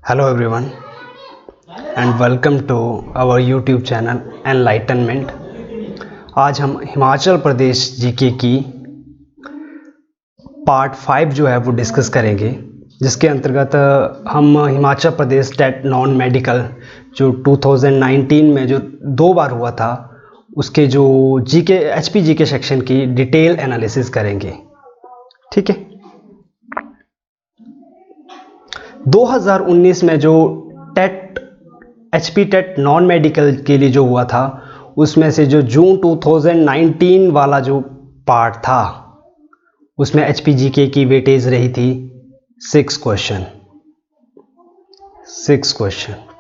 Hello everyone and welcome to our YouTube channel Enlightenment। आज हम Himachal Pradesh GK की part 5 जो है वो डिस्कस करेंगे, जिसके अंतर्गत हम Himachal Pradesh TET non medical जो 2019 में जो 2 बार हुआ था उसके जो जीके एचपी जीके सेक्शन की डिटेल एनालिसिस करेंगे। ठीक है, 2019 में जो TET HP TET non medical के लिए जो हुआ था उसमें से जो जून 2019 वाला जो पार्ट था उसमें एचपी जीके की वेटेज रही थी 6 क्वेश्चन।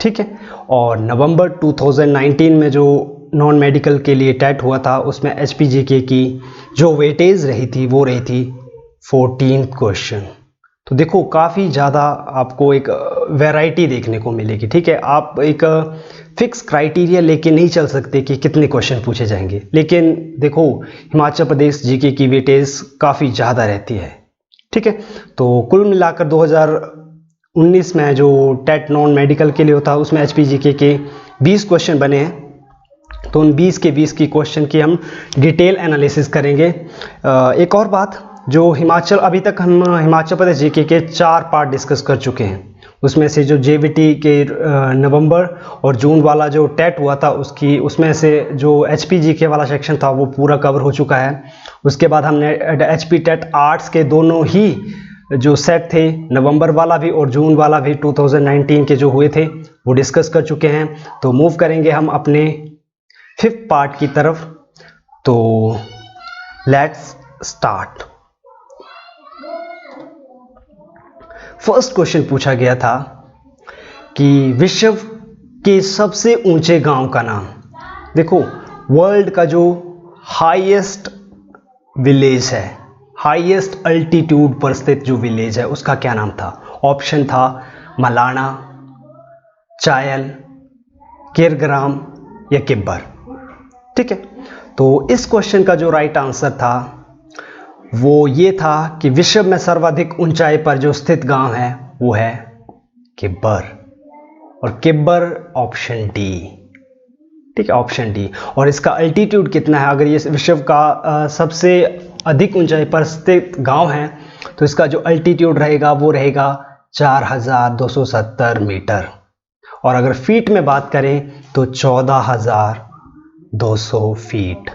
ठीक है, और नवंबर 2019 में जो नॉन मेडिकल के लिए टेट हुआ था उसमें एचपी जीके की जो वेटेज रही थी वो रही थी 14 क्वेश्चन। तो देखो काफ़ी ज़्यादा आपको एक वैरायटी देखने को मिलेगी। ठीक है, आप एक फिक्स क्राइटेरिया लेके नहीं चल सकते कि कितने क्वेश्चन पूछे जाएंगे, लेकिन देखो हिमाचल प्रदेश जीके की वेटेज काफ़ी ज़्यादा रहती है। ठीक है, तो कुल मिलाकर 2019 में जो टेट नॉन मेडिकल के लिए होता उसमें एचपी जीके के 20 क्वेश्चन बने हैं। तो उन 20 के 20 की क्वेश्चन की हम डिटेल एनालिसिस करेंगे। एक और बात, जो अभी तक हम हिमाचल प्रदेश जीके के 4 पार्ट डिस्कस कर चुके हैं। उसमें से जो जेवीटी के नवंबर और जून वाला जो टेट हुआ था उसमें से जो एचपी जीके वाला सेक्शन था वो पूरा कवर हो चुका है। उसके बाद हमने एचपी टेट आर्ट्स के दोनों ही जो सेट थे, नवंबर वाला भी और जून वाला भी 2019 के जो हुए थे वो डिस्कस कर चुके हैं। तो मूव करेंगे हम अपने 5th पार्ट की तरफ। तो लेट्स स्टार्ट। फर्स्ट क्वेश्चन पूछा गया था कि विश्व के सबसे ऊंचे गांव का नाम। देखो, वर्ल्ड का जो हाईएस्ट विलेज है, हाईएस्ट अल्टीट्यूड पर स्थित जो विलेज है उसका क्या नाम था? ऑप्शन था मलाना, चायल, किरग्राम या किब्बर। ठीक है, तो इस क्वेश्चन का जो राइट आंसर था वो ये था कि विश्व में सर्वाधिक ऊंचाई पर जो स्थित गांव है वो है किब्बर, और किब्बर ऑप्शन डी। ठीक है, ऑप्शन डी। और इसका अल्टीट्यूड कितना है? अगर ये विश्व का सबसे अधिक ऊंचाई पर स्थित गांव है तो इसका जो अल्टीट्यूड रहेगा वो रहेगा 4270 मीटर, और अगर फीट में बात करें तो 14200 फीट।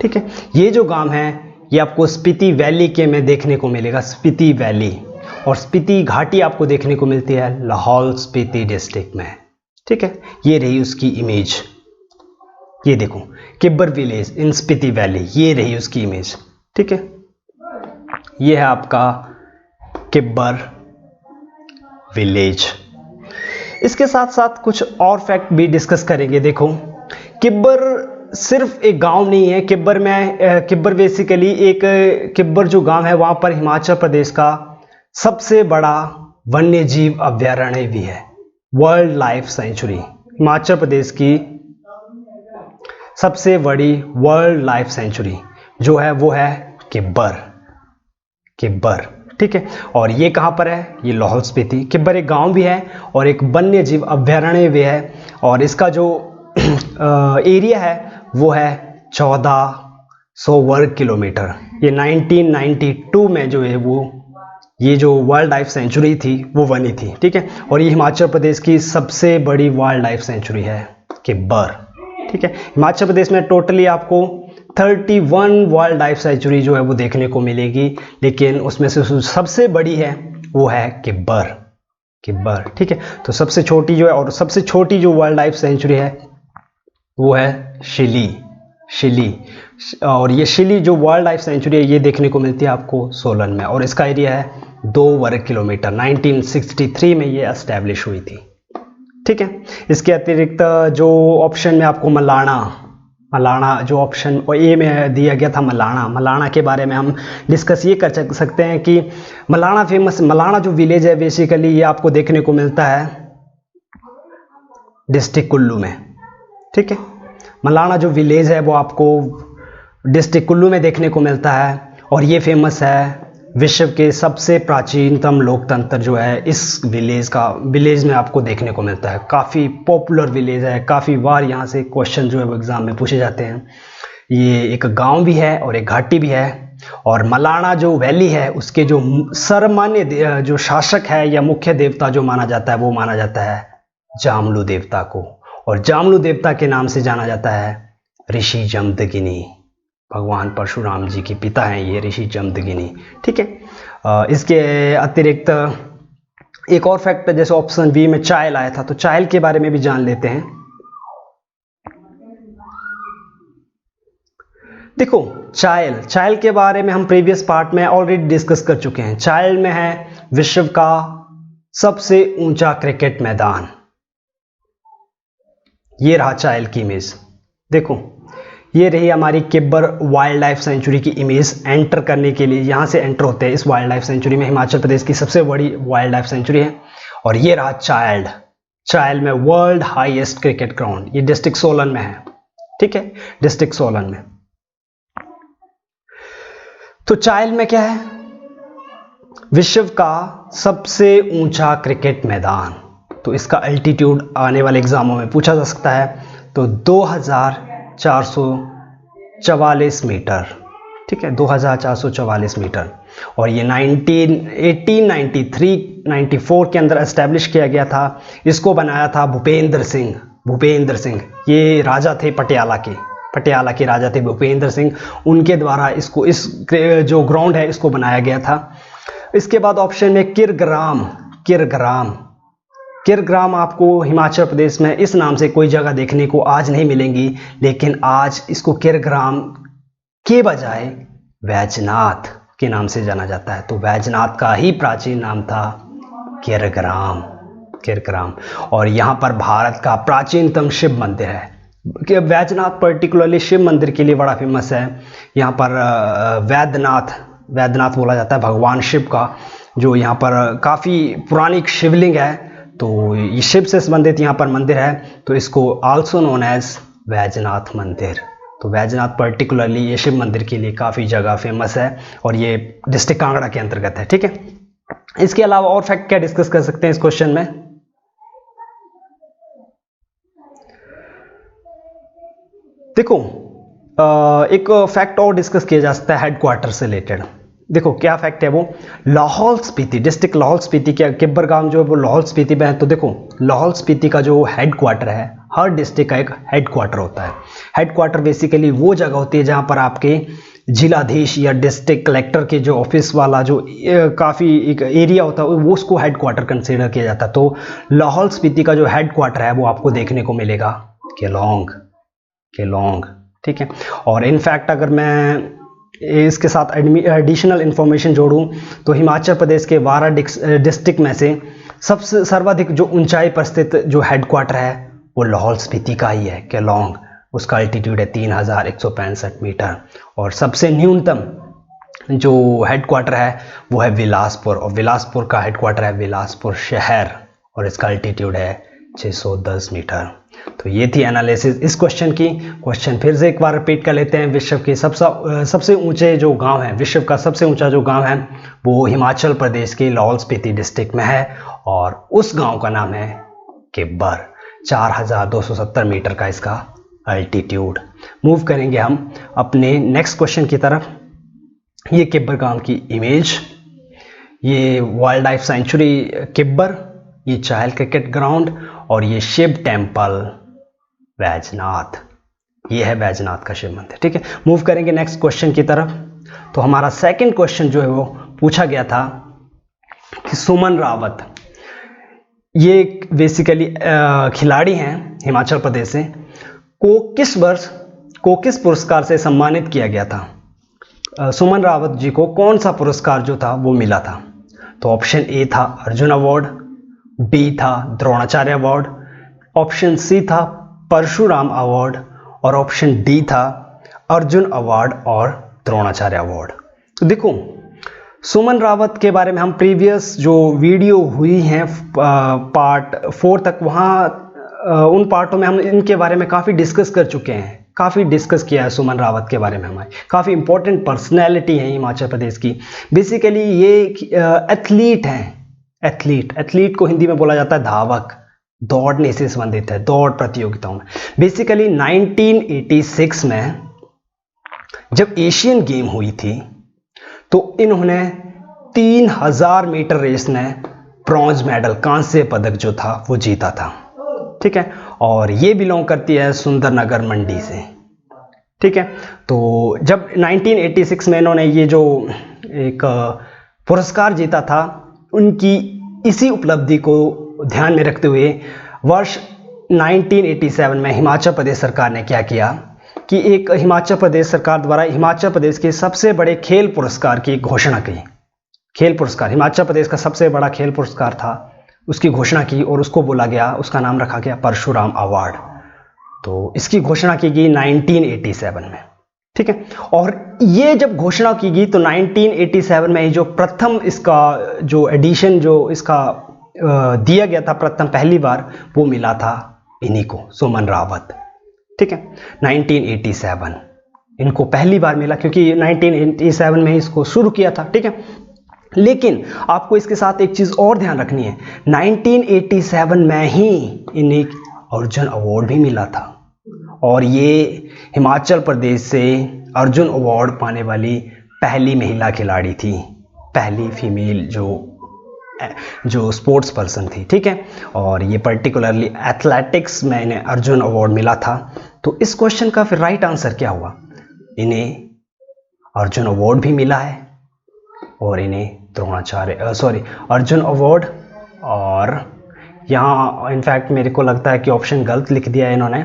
ठीक है, ये जो गांव है ये आपको स्पीति वैली के में देखने को मिलेगा, स्पीति वैली, और स्पीति घाटी आपको देखने को मिलती है लाहौल स्पीति डिस्ट्रिक्ट में। ठीक है, ये रही उसकी इमेज। ये देखो Kibber village in Spiti valley, ये रही उसकी इमेज। ठीक है, ये है आपका किब्बर विलेज। इसके साथ साथ कुछ और फैक्ट भी डिस्कस करेंगे। देखो, किब्बर सिर्फ एक गांव नहीं है। किब्बर बेसिकली एक किब्बर जो गांव है वहां पर हिमाचल प्रदेश का सबसे बड़ा वन्य जीव अभयारण्य भी है, world life sanctuary. Himachal Pradesh की सबसे बड़ी वर्ल्ड लाइफ सेंचुरी जो है वो है किब्बर। ठीक है, और ये कहां पर है? ये लाहौल स्पीति। किब्बर एक गांव भी है और एक वन्य जीव अभयारण्य भी है, और इसका जो एरिया है वो है 1400 वर्ग किलोमीटर। ये 1992 में जो है वो ये जो वाइल्ड लाइफ सेंचुरी थी वो बनी थी। ठीक है, और ये हिमाचल प्रदेश की सबसे बड़ी वाइल्ड लाइफ सेंचुरी है किब्बर। ठीक है, हिमाचल प्रदेश में टोटली आपको 31 वाइल्ड लाइफ सेंचुरी जो है वो देखने को मिलेगी, लेकिन उसमें से सबसे बड़ी है वो है किब्बर। ठीक है, तो सबसे छोटी जो है और सबसे छोटी जो वाइल्ड लाइफ सेंचुरी है वो है शिली, और ये शिली जो वाइल्ड लाइफ सेंचुरी है ये देखने को मिलती है आपको सोलन में, और इसका एरिया है 2 वर्ग किलोमीटर। 1963 में ये एस्टैब्लिश हुई थी। ठीक है, इसके अतिरिक्त जो ऑप्शन में आपको मलाना जो ऑप्शन ए में दिया गया था, मलाना के बारे में हम डिस्कस ये कर सकते हैं कि मलाना जो विलेज है बेसिकली ये आपको देखने को मिलता है डिस्ट्रिक्ट कुल्लू में। ठीक है, मलाना जो विलेज है वो आपको डिस्ट्रिक्ट कुल्लू में देखने को मिलता है, और ये फेमस है विश्व के सबसे प्राचीनतम लोकतंत्र जो है इस विलेज में आपको देखने को मिलता है। काफ़ी पॉपुलर विलेज है, काफ़ी बार यहाँ से क्वेश्चन जो है वो एग्ज़ाम में पूछे जाते हैं। ये एक गांव भी है और एक घाटी भी है, और मलाना जो वैली है उसके जो सर्वमान्य जो शासक है या मुख्य देवता जो माना जाता है वो माना जाता है जामलू देवता को, और जामलू देवता के नाम से जाना जाता है ऋषि जमदग्नि। भगवान परशुराम जी के पिता हैं ये ऋषि जमदग्नि। ठीक है, इसके अतिरिक्त एक और फैक्ट जैसे ऑप्शन बी में चायल आया था, तो चायल के बारे में भी जान लेते हैं। देखो चायल के बारे में हम प्रीवियस पार्ट में ऑलरेडी डिस्कस कर चुके हैं। चायल में है विश्व का सबसे ऊंचा क्रिकेट मैदान। ये रहा चायल की इमेज। देखो ये रही हमारी किब्बर वाइल्ड लाइफ सेंचुरी की इमेज। एंटर करने के लिए यहाँ से एंटर होते हैं इस वाइल्ड लाइफ सेंचुरी में। हिमाचल प्रदेश की सबसे बड़ी वाइल्ड लाइफ सेंचुरी है। और ये रहा चायल में वर्ल्ड हाईएस्ट क्रिकेट ग्राउंड। ये डिस्ट्रिक्ट सोलन में है। ठीक है, डिस्ट्रिक्ट सोलन में। तो चायल में क्या है? विश्व का सबसे ऊंचा क्रिकेट मैदान। तो इसका अल्टीट्यूड आने वाले एग्जामों में पूछा जा सकता है। तो 2444 मीटर। ठीक है, 2444 मीटर। और ये 1893-94 के अंदर एस्टेब्लिश किया गया था। इसको बनाया था भूपेंद्र सिंह। ये राजा थे पटियाला के राजा थे भूपेंद्र सिंह। उनके द्वारा इसको इस जो ग्राउंड है इसको बनाया गया था। इसके बाद ऑप्शन में किरग्राम आपको हिमाचल प्रदेश में इस नाम से कोई जगह देखने को आज नहीं मिलेंगी, लेकिन आज इसको किरग्राम के बजाय वैजनाथ के नाम से जाना जाता है। तो वैजनाथ का ही प्राचीन नाम था किरग्राम। और यहाँ पर भारत का प्राचीनतम शिव मंदिर है। वैजनाथ पर्टिकुलरली शिव मंदिर के लिए बड़ा फेमस है। यहाँ पर वैद्यनाथ बोला जाता है भगवान शिव का, जो यहाँ पर काफ़ी पुरानी शिवलिंग है। तो ये शिव से संबंधित यहाँ पर मंदिर है, तो इसको आल्सो नोन एज वैजनाथ मंदिर। तो वैजनाथ पर्टिकुलरली ये शिव मंदिर के लिए काफ़ी जगह फेमस है, और ये डिस्ट्रिक्ट कांगड़ा के अंतर्गत है। ठीक है, इसके अलावा और फैक्ट क्या डिस्कस कर सकते हैं इस क्वेश्चन में? देखो एक फैक्ट और डिस्कस किया जा सकता है हेडक्वार्टर से रिलेटेड। देखो क्या फैक्ट है वो? लाहौल स्पीति डिस्ट्रिक्ट, लाहौल स्पीति के किब्बर गांव जो है वो लाहौल स्पीति में है। तो देखो लाहौल स्पीति का जो हेडक्वार्टर है, हर डिस्ट्रिक्ट का एक हेडक्वार्टर होता है। हेडक्वार्टर बेसिकली वो जगह होती है जहां पर आपके जिलाधीश या डिस्ट्रिक्ट कलेक्टर के जो ऑफिस वाला जो काफ़ी एक एरिया होता है वो उसको हेडक्वार्टर कंसिडर किया जाता है। तो लाहौल स्पीति का जो हेडक्वार्टर है वो आपको देखने को मिलेगा केलोंग। ठीक है, और इनफैक्ट अगर मैं इसके साथ एडिशनल इंफॉर्मेशन जोड़ूं तो हिमाचल प्रदेश के 12 डिस्ट्रिक्ट में से सबसे सर्वाधिक जो ऊंचाई पर स्थित जो हेडक्वार्टर है वो लाहौल स्पीति का ही है, केलोंग। उसका अल्टीट्यूड है 3165 मीटर। और सबसे न्यूनतम जो हेडक्वार्टर है वो है बिलासपुर, और बिलासपुर का हेडक्वार्टर है बिलासपुर शहर, और इसका अल्टीट्यूड है 610 मीटर। तो ये थी एनालिसिस इस क्वेश्चन की। क्वेश्चन फिर से एक बार रिपीट कर लेते हैं। विश्व के सबसे ऊंचे जो गांव है, विश्व का सबसे ऊंचा जो गांव है वो हिमाचल प्रदेश के लाहौल स्पीति डिस्ट्रिक्ट में है, और उस गांव का नाम है किब्बर। 4270 मीटर का इसका अल्टीट्यूड। मूव करेंगे हम अपने नेक्स्ट क्वेश्चन की तरफ। ये किब्बर गांव की इमेज, ये वाइल्ड लाइफ सेंचुरी किब्बर, ये चायल क्रिकेट ग्राउंड, और ये शिव टेम्पल वैजनाथ। ये है वैजनाथ का शिव मंदिर। ठीक है, मूव करेंगे नेक्स्ट क्वेश्चन की तरफ। तो हमारा सेकंड क्वेश्चन जो है वो पूछा गया था कि सुमन रावत, ये बेसिकली खिलाड़ी हैं हिमाचल प्रदेश से, को किस वर्ष किस पुरस्कार से सम्मानित किया गया था? सुमन रावत जी को कौन सा पुरस्कार जो था वो मिला था? तो ऑप्शन ए था अर्जुन अवार्ड, बी था द्रोणाचार्य अवार्ड, ऑप्शन सी था परशुराम अवार्ड, और ऑप्शन डी था अर्जुन अवार्ड और द्रोणाचार्य अवार्ड। तो देखो सुमन रावत के बारे में हम प्रीवियस जो वीडियो हुई हैं पार्ट 4 तक, वहाँ उन पार्टों में हम इनके बारे में काफ़ी डिस्कस कर चुके हैं। काफ़ी डिस्कस किया है सुमन रावत के बारे में हमारे, काफ़ी इंपॉर्टेंट पर्सनैलिटी है हिमाचल प्रदेश की। बेसिकली ये एथलीट हैं, एथलीट को हिंदी में बोला जाता है धावक, दौड़ने से संबंधित है, दौड़ प्रतियोगिताओं में। बेसिकली 1986 में जब एशियन गेम हुई थी तो इन्होंने 3000 मीटर रेस में ब्रॉन्ज मेडल, कांस्य पदक जो था वो जीता था, ठीक है। और ये बिलोंग करती है सुंदरनगर मंडी से, ठीक है। तो जब 1986 में इन्होंने ये जो एक पुरस्कार जीता था, उनकी इसी उपलब्धि को ध्यान में रखते हुए वर्ष 1987 में हिमाचल प्रदेश सरकार ने क्या किया कि एक हिमाचल प्रदेश सरकार द्वारा हिमाचल प्रदेश के सबसे बड़े खेल पुरस्कार की घोषणा की। खेल पुरस्कार, हिमाचल प्रदेश का सबसे बड़ा खेल पुरस्कार था, उसकी घोषणा की और उसको बोला गया, उसका नाम रखा गया परशुराम अवार्ड। तो इसकी घोषणा की गई 1987 में, ठीक है। और ये जब घोषणा की गई तो 1987 में ही जो प्रथम इसका जो एडिशन जो इसका दिया गया था प्रथम पहली बार, वो मिला था इन्हीं को, सुमन रावत, ठीक है। 1987 इनको पहली बार मिला क्योंकि 1987 में ही इसको शुरू किया था, ठीक है। लेकिन आपको इसके साथ एक चीज और ध्यान रखनी है, 1987 में ही इन्हें अर्जुन अवार्ड भी मिला था और ये हिमाचल प्रदेश से अर्जुन अवार्ड पाने वाली पहली महिला खिलाड़ी थी, पहली फीमेल जो स्पोर्ट्स पर्सन थी, ठीक है। और ये पर्टिकुलरली एथलेटिक्स में इन्हें अर्जुन अवार्ड मिला था। तो इस क्वेश्चन का फिर राइट आंसर क्या हुआ, इन्हें अर्जुन अवार्ड भी मिला है और इन्हें द्रोणाचार्य अर्जुन अवार्ड, और यहाँ इनफैक्ट मेरे को लगता है कि ऑप्शन गलत लिख दिया है इन्होंने,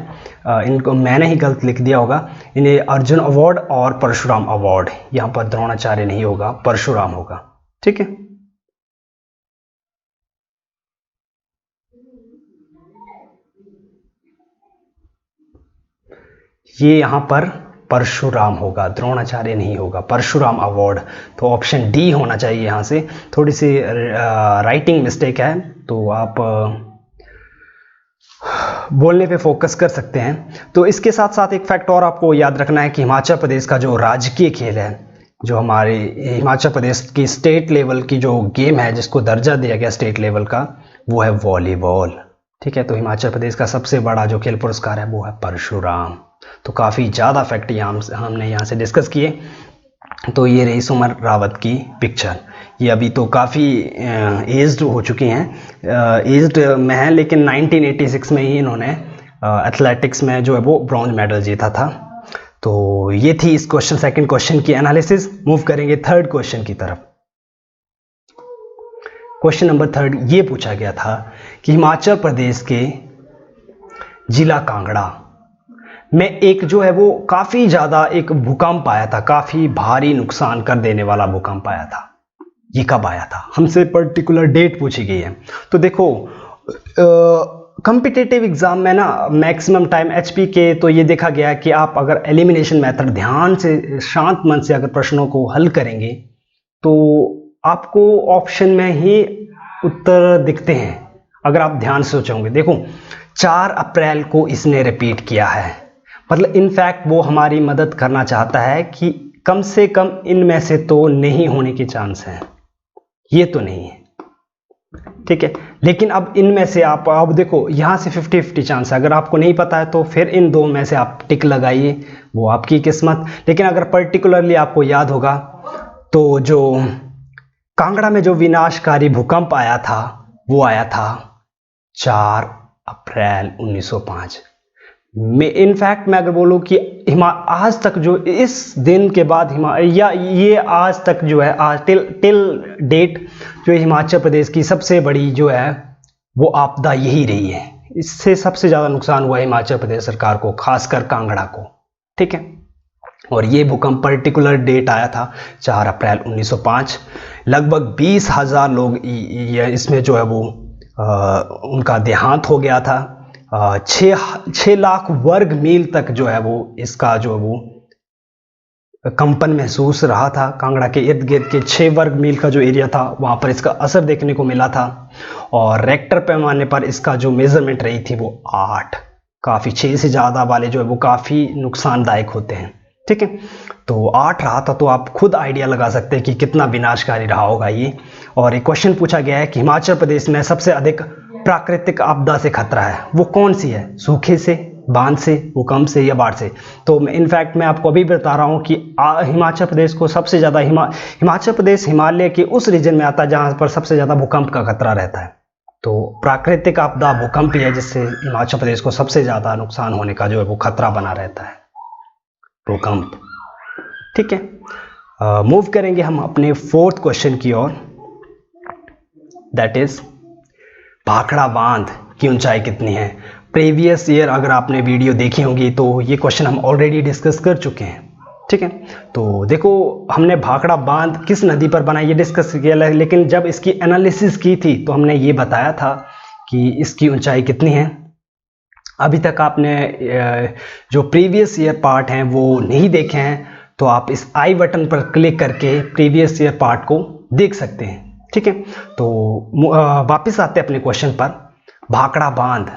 इनको मैंने ही गलत लिख दिया होगा। इन्हें अर्जुन अवार्ड और परशुराम अवार्ड, यहाँ पर द्रोणाचार्य नहीं होगा, परशुराम होगा, ठीक है। ये यहाँ पर परशुराम होगा, द्रोणाचार्य नहीं होगा, परशुराम अवार्ड। तो ऑप्शन डी होना चाहिए। यहाँ से थोड़ी सी राइटिंग मिस्टेक है, तो आप बोलने पे फोकस कर सकते हैं। तो इसके साथ साथ एक फैक्ट और आपको याद रखना है कि हिमाचल प्रदेश का जो राजकीय खेल है, जो हमारे हिमाचल प्रदेश की स्टेट लेवल की जो गेम है जिसको दर्जा दिया गया स्टेट लेवल का, वो है वॉलीबॉल, ठीक है। तो हिमाचल प्रदेश का सबसे बड़ा जो खेल पुरस्कार है वो है परशुराम। तो काफ़ी ज़्यादा फैक्ट हमने यहाँ से डिस्कस किए। तो ये रही सुमन रावत की पिक्चर। ये अभी तो काफ़ी एज्ड हो चुकी हैं, एज्ड में हैं, लेकिन 1986 में ही इन्होंने एथलेटिक्स में जो है वो ब्रॉन्ज मेडल जीता था। तो ये थी इस क्वेश्चन, सेकंड क्वेश्चन की एनालिसिस। मूव करेंगे थर्ड क्वेश्चन की तरफ। क्वेश्चन नंबर थर्ड ये पूछा गया था कि हिमाचल प्रदेश के जिला कांगड़ा में एक जो है वो काफ़ी ज़्यादा एक भूकंप आया था, काफ़ी भारी नुकसान कर देने वाला भूकंप आया था। ये कब आया था, हमसे पर्टिकुलर डेट पूछी गई है। तो देखो कॉम्पिटिटिव एग्जाम में ना मैक्सिमम टाइम एचपी के तो ये देखा गया कि आप अगर एलिमिनेशन मेथड ध्यान से शांत मन से अगर प्रश्नों को हल करेंगे तो आपको ऑप्शन में ही उत्तर दिखते हैं, अगर आप ध्यान से सोचोगे। देखो 4 अप्रैल को इसने रिपीट किया है, मतलब इनफैक्ट वो हमारी मदद करना चाहता है कि कम से कम इनमें से तो नहीं होने के चांस हैं, ये तो नहीं है, ठीक है। लेकिन अब इनमें से आप अब देखो यहाँ से 50-50 चांस है। अगर आपको नहीं पता है तो फिर इन दो में से आप टिक लगाइए, वो आपकी किस्मत। लेकिन अगर पर्टिकुलरली आपको याद होगा तो जो कांगड़ा में जो विनाशकारी भूकंप आया था वो आया था 4 अप्रैल 1905 में। इनफैक्ट मैं अगर बोलूँ कि आज तक जो इस दिन के बाद या ये आज तक जो है आज टिल डेट जो हिमाचल प्रदेश की सबसे बड़ी जो है वो आपदा यही रही है। इससे सबसे ज़्यादा नुकसान हुआ हिमाचल प्रदेश सरकार को, खासकर कांगड़ा को, ठीक है। और ये भूकंप पर्टिकुलर डेट आया था 4 अप्रैल 1905। लगभग 20,000 लोग इसमें जो है वो उनका देहांत हो गया था। 6 लाख वर्ग मील तक जो है वो इसका जो वो कंपन महसूस रहा था। कांगड़ा के इर्द गिर्द के 6 वर्ग मील का जो एरिया था वहाँ पर इसका असर देखने को मिला था। और रेक्टर पैमाने पर इसका जो मेजरमेंट रही थी वो 8, काफ़ी 6 से ज़्यादा वाले जो है वो काफ़ी नुकसानदायक होते हैं। ठीक है, तो 8 रहा था, तो आप खुद आइडिया लगा सकते हैं कि कितना विनाशकारी रहा होगा ये। और एक क्वेश्चन पूछा गया है कि हिमाचल प्रदेश में सबसे अधिक प्राकृतिक आपदा से खतरा है, वो कौन सी है? सूखे से, बांध से, भूकंप से या बाढ़ से? तो इनफैक्ट मैं आपको अभी बता रहा हूँ कि हिमाचल प्रदेश को सबसे ज़्यादा हिमाचल प्रदेश हिमालय के उस रीजन में आता है जहाँ पर सबसे ज़्यादा भूकंप का खतरा रहता है। तो प्राकृतिक आपदा भूकंप ही है जिससे हिमाचल प्रदेश को सबसे ज़्यादा नुकसान होने का जो है वो खतरा बना रहता है, भूकंप। ठीक है, मूव करेंगे हम अपने 4th क्वेश्चन की ओर, दैट इज भाखड़ा बांध की ऊंचाई कितनी है? प्रीवियस ईयर अगर आपने वीडियो देखी होगी तो ये क्वेश्चन हम ऑलरेडी डिस्कस कर चुके हैं। ठीक है, तो देखो हमने भाखड़ा बांध किस नदी पर बना ये डिस्कस किया, लेकिन जब इसकी एनालिसिस की थी तो हमने ये बताया था कि इसकी ऊंचाई कितनी है। अभी तक आपने जो प्रीवियस ईयर पार्ट हैं वो नहीं देखे हैं तो आप इस आई बटन पर क्लिक करके प्रीवियस ईयर पार्ट को देख सकते हैं। ठीक है, तो वापस आते हैं अपने क्वेश्चन पर। भाखड़ा बांध,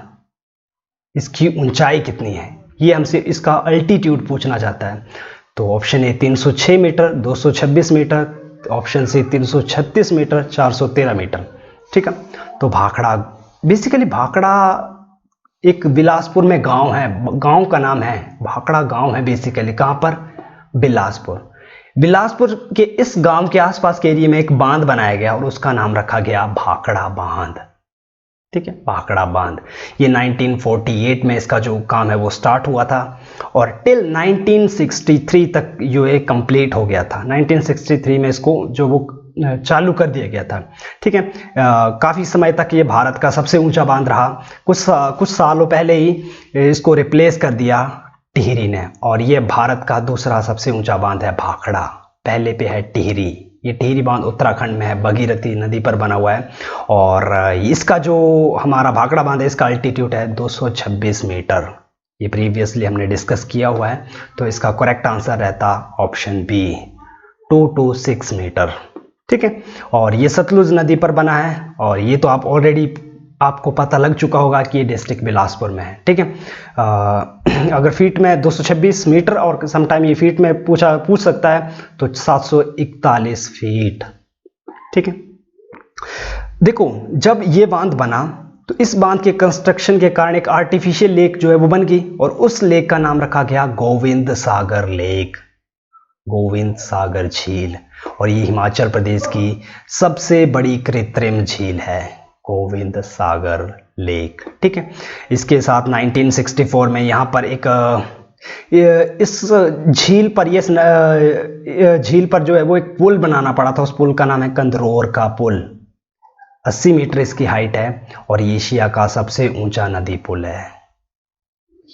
इसकी ऊंचाई कितनी है? ये हमसे इसका अल्टीट्यूड पूछना चाहता है। तो option A 306 metre, 226 metre, option C 336 metre, 413 metre. ठीक है, तो भाखड़ा, बेसिकली भाखड़ा एक बिलासपुर में गांव है, गांव का नाम है भाखड़ा गांव है बेसिकली। कहां पर? बिलासपुर। बिलासपुर के इस गांव के आसपास के एरिया में एक बांध बनाया गया और उसका नाम रखा गया भाखड़ा बांध। ठीक है, भाखड़ा बांध। ये 1948 में इसका जो काम है वो स्टार्ट हुआ था और टिल 1963 तक ये कंप्लीट हो गया था। 1963 में इसको जो वो चालू कर दिया गया था। ठीक है, काफ़ी समय तक ये भारत का सबसे ऊंचा बांध रहा। कुछ सालों पहले ही इसको रिप्लेस कर दिया टिहरी ने और ये भारत का दूसरा सबसे ऊंचा बांध है भाखड़ा। पहले पे है टिहरी। ये टिहरी बांध उत्तराखंड में है, भगीरथी नदी पर बना हुआ है और इसका जो हमारा भाखड़ा बांध है इसका अल्टीट्यूड है 226 मीटर। ये प्रीवियसली हमने डिस्कस किया हुआ है, तो इसका करेक्ट आंसर रहता ऑप्शन बी 226 मीटर। ठीक है, और ये सतलुज नदी पर बना है और ये तो आप ऑलरेडी आपको पता लग चुका होगा कि ये डिस्ट्रिक्ट बिलासपुर में है। ठीक है, अगर फीट में 226 मीटर और समटाइम ये फीट में पूछ सकता है तो 741 फीट। ठीक है, देखो जब ये बांध बना तो इस बांध के कंस्ट्रक्शन के कारण एक आर्टिफिशियल लेक जो है वो बन गई और उस लेक का नाम रखा गया गोविंद सागर लेक, गोविंद सागर झील। और ये हिमाचल प्रदेश की सबसे बड़ी कृत्रिम झील है, गोविंद सागर लेक। ठीक है, इसके साथ 1964 में यहाँ पर एक इस झील पर झील पर जो है वो एक पुल बनाना पड़ा था। उस पुल का नाम है कंदरौर का पुल। 80 मीटर इसकी हाइट है और ये एशिया का सबसे ऊंचा नदी पुल है।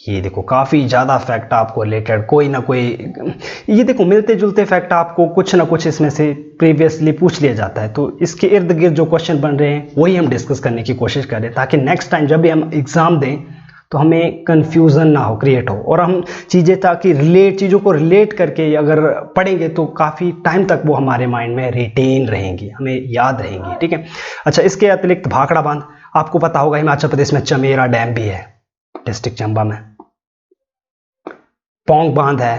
ये देखो काफ़ी ज़्यादा फैक्ट आपको रिलेटेड कोई ना कोई, ये देखो मिलते जुलते फैक्ट आपको कुछ ना कुछ इसमें से प्रीवियसली पूछ लिया जाता है। तो इसके इर्द गिर्द जो क्वेश्चन बन रहे हैं वही हम डिस्कस करने की कोशिश करें ताकि नेक्स्ट टाइम जब भी हम एग्ज़ाम दें तो हमें कन्फ्यूज़न ना हो, क्रिएट हो और हम चीज़ों को रिलेट करके अगर पढ़ेंगे तो काफ़ी टाइम तक वो हमारे माइंड में रिटेन रहेंगी, हमें याद रहेंगी। ठीक है, अच्छा इसके अतिरिक्त भाखड़ा बांध आपको पता होगा हिमाचल प्रदेश में चमेरा डैम भी है डिस्ट्रिक्ट चंबा में। पौंग बांध है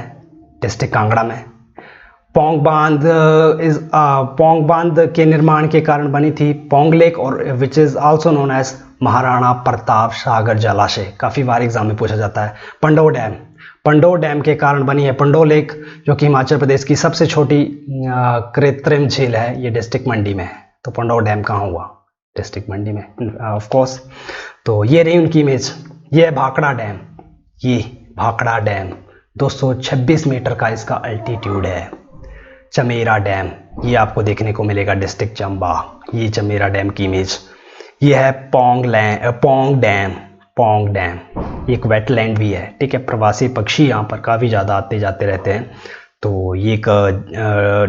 डिस्ट्रिक्ट कांगड़ा में। पौंग बांध के निर्माण के कारण बनी थी पौंग लेक और which is also known as Maharana Pratap Sagar जलाशय। काफ़ी बार एग्जाम में पूछा जाता है। पंडो डैम के कारण बनी है पंडो लेक जो कि हिमाचल प्रदेश की सबसे छोटी कृत्रिम झील है। ये डिस्ट्रिक्ट मंडी में है। तो पंडो डैम कहाँ हुआ? डिस्ट्रिक्ट मंडी में ऑफ कोर्स। तो ये रही उनकी इमेज। ये है भाखड़ा डैम। ये भाखड़ा डैम 226 मीटर का इसका अल्टीट्यूड है। चमेरा डैम ये आपको देखने को मिलेगा डिस्ट्रिक्ट चंबा। ये चमेरा डैम की इमेज। ये है पौंग डैम एक वेटलैंड भी है। ठीक है, प्रवासी पक्षी यहाँ पर काफ़ी ज़्यादा आते जाते रहते हैं। तो ये एक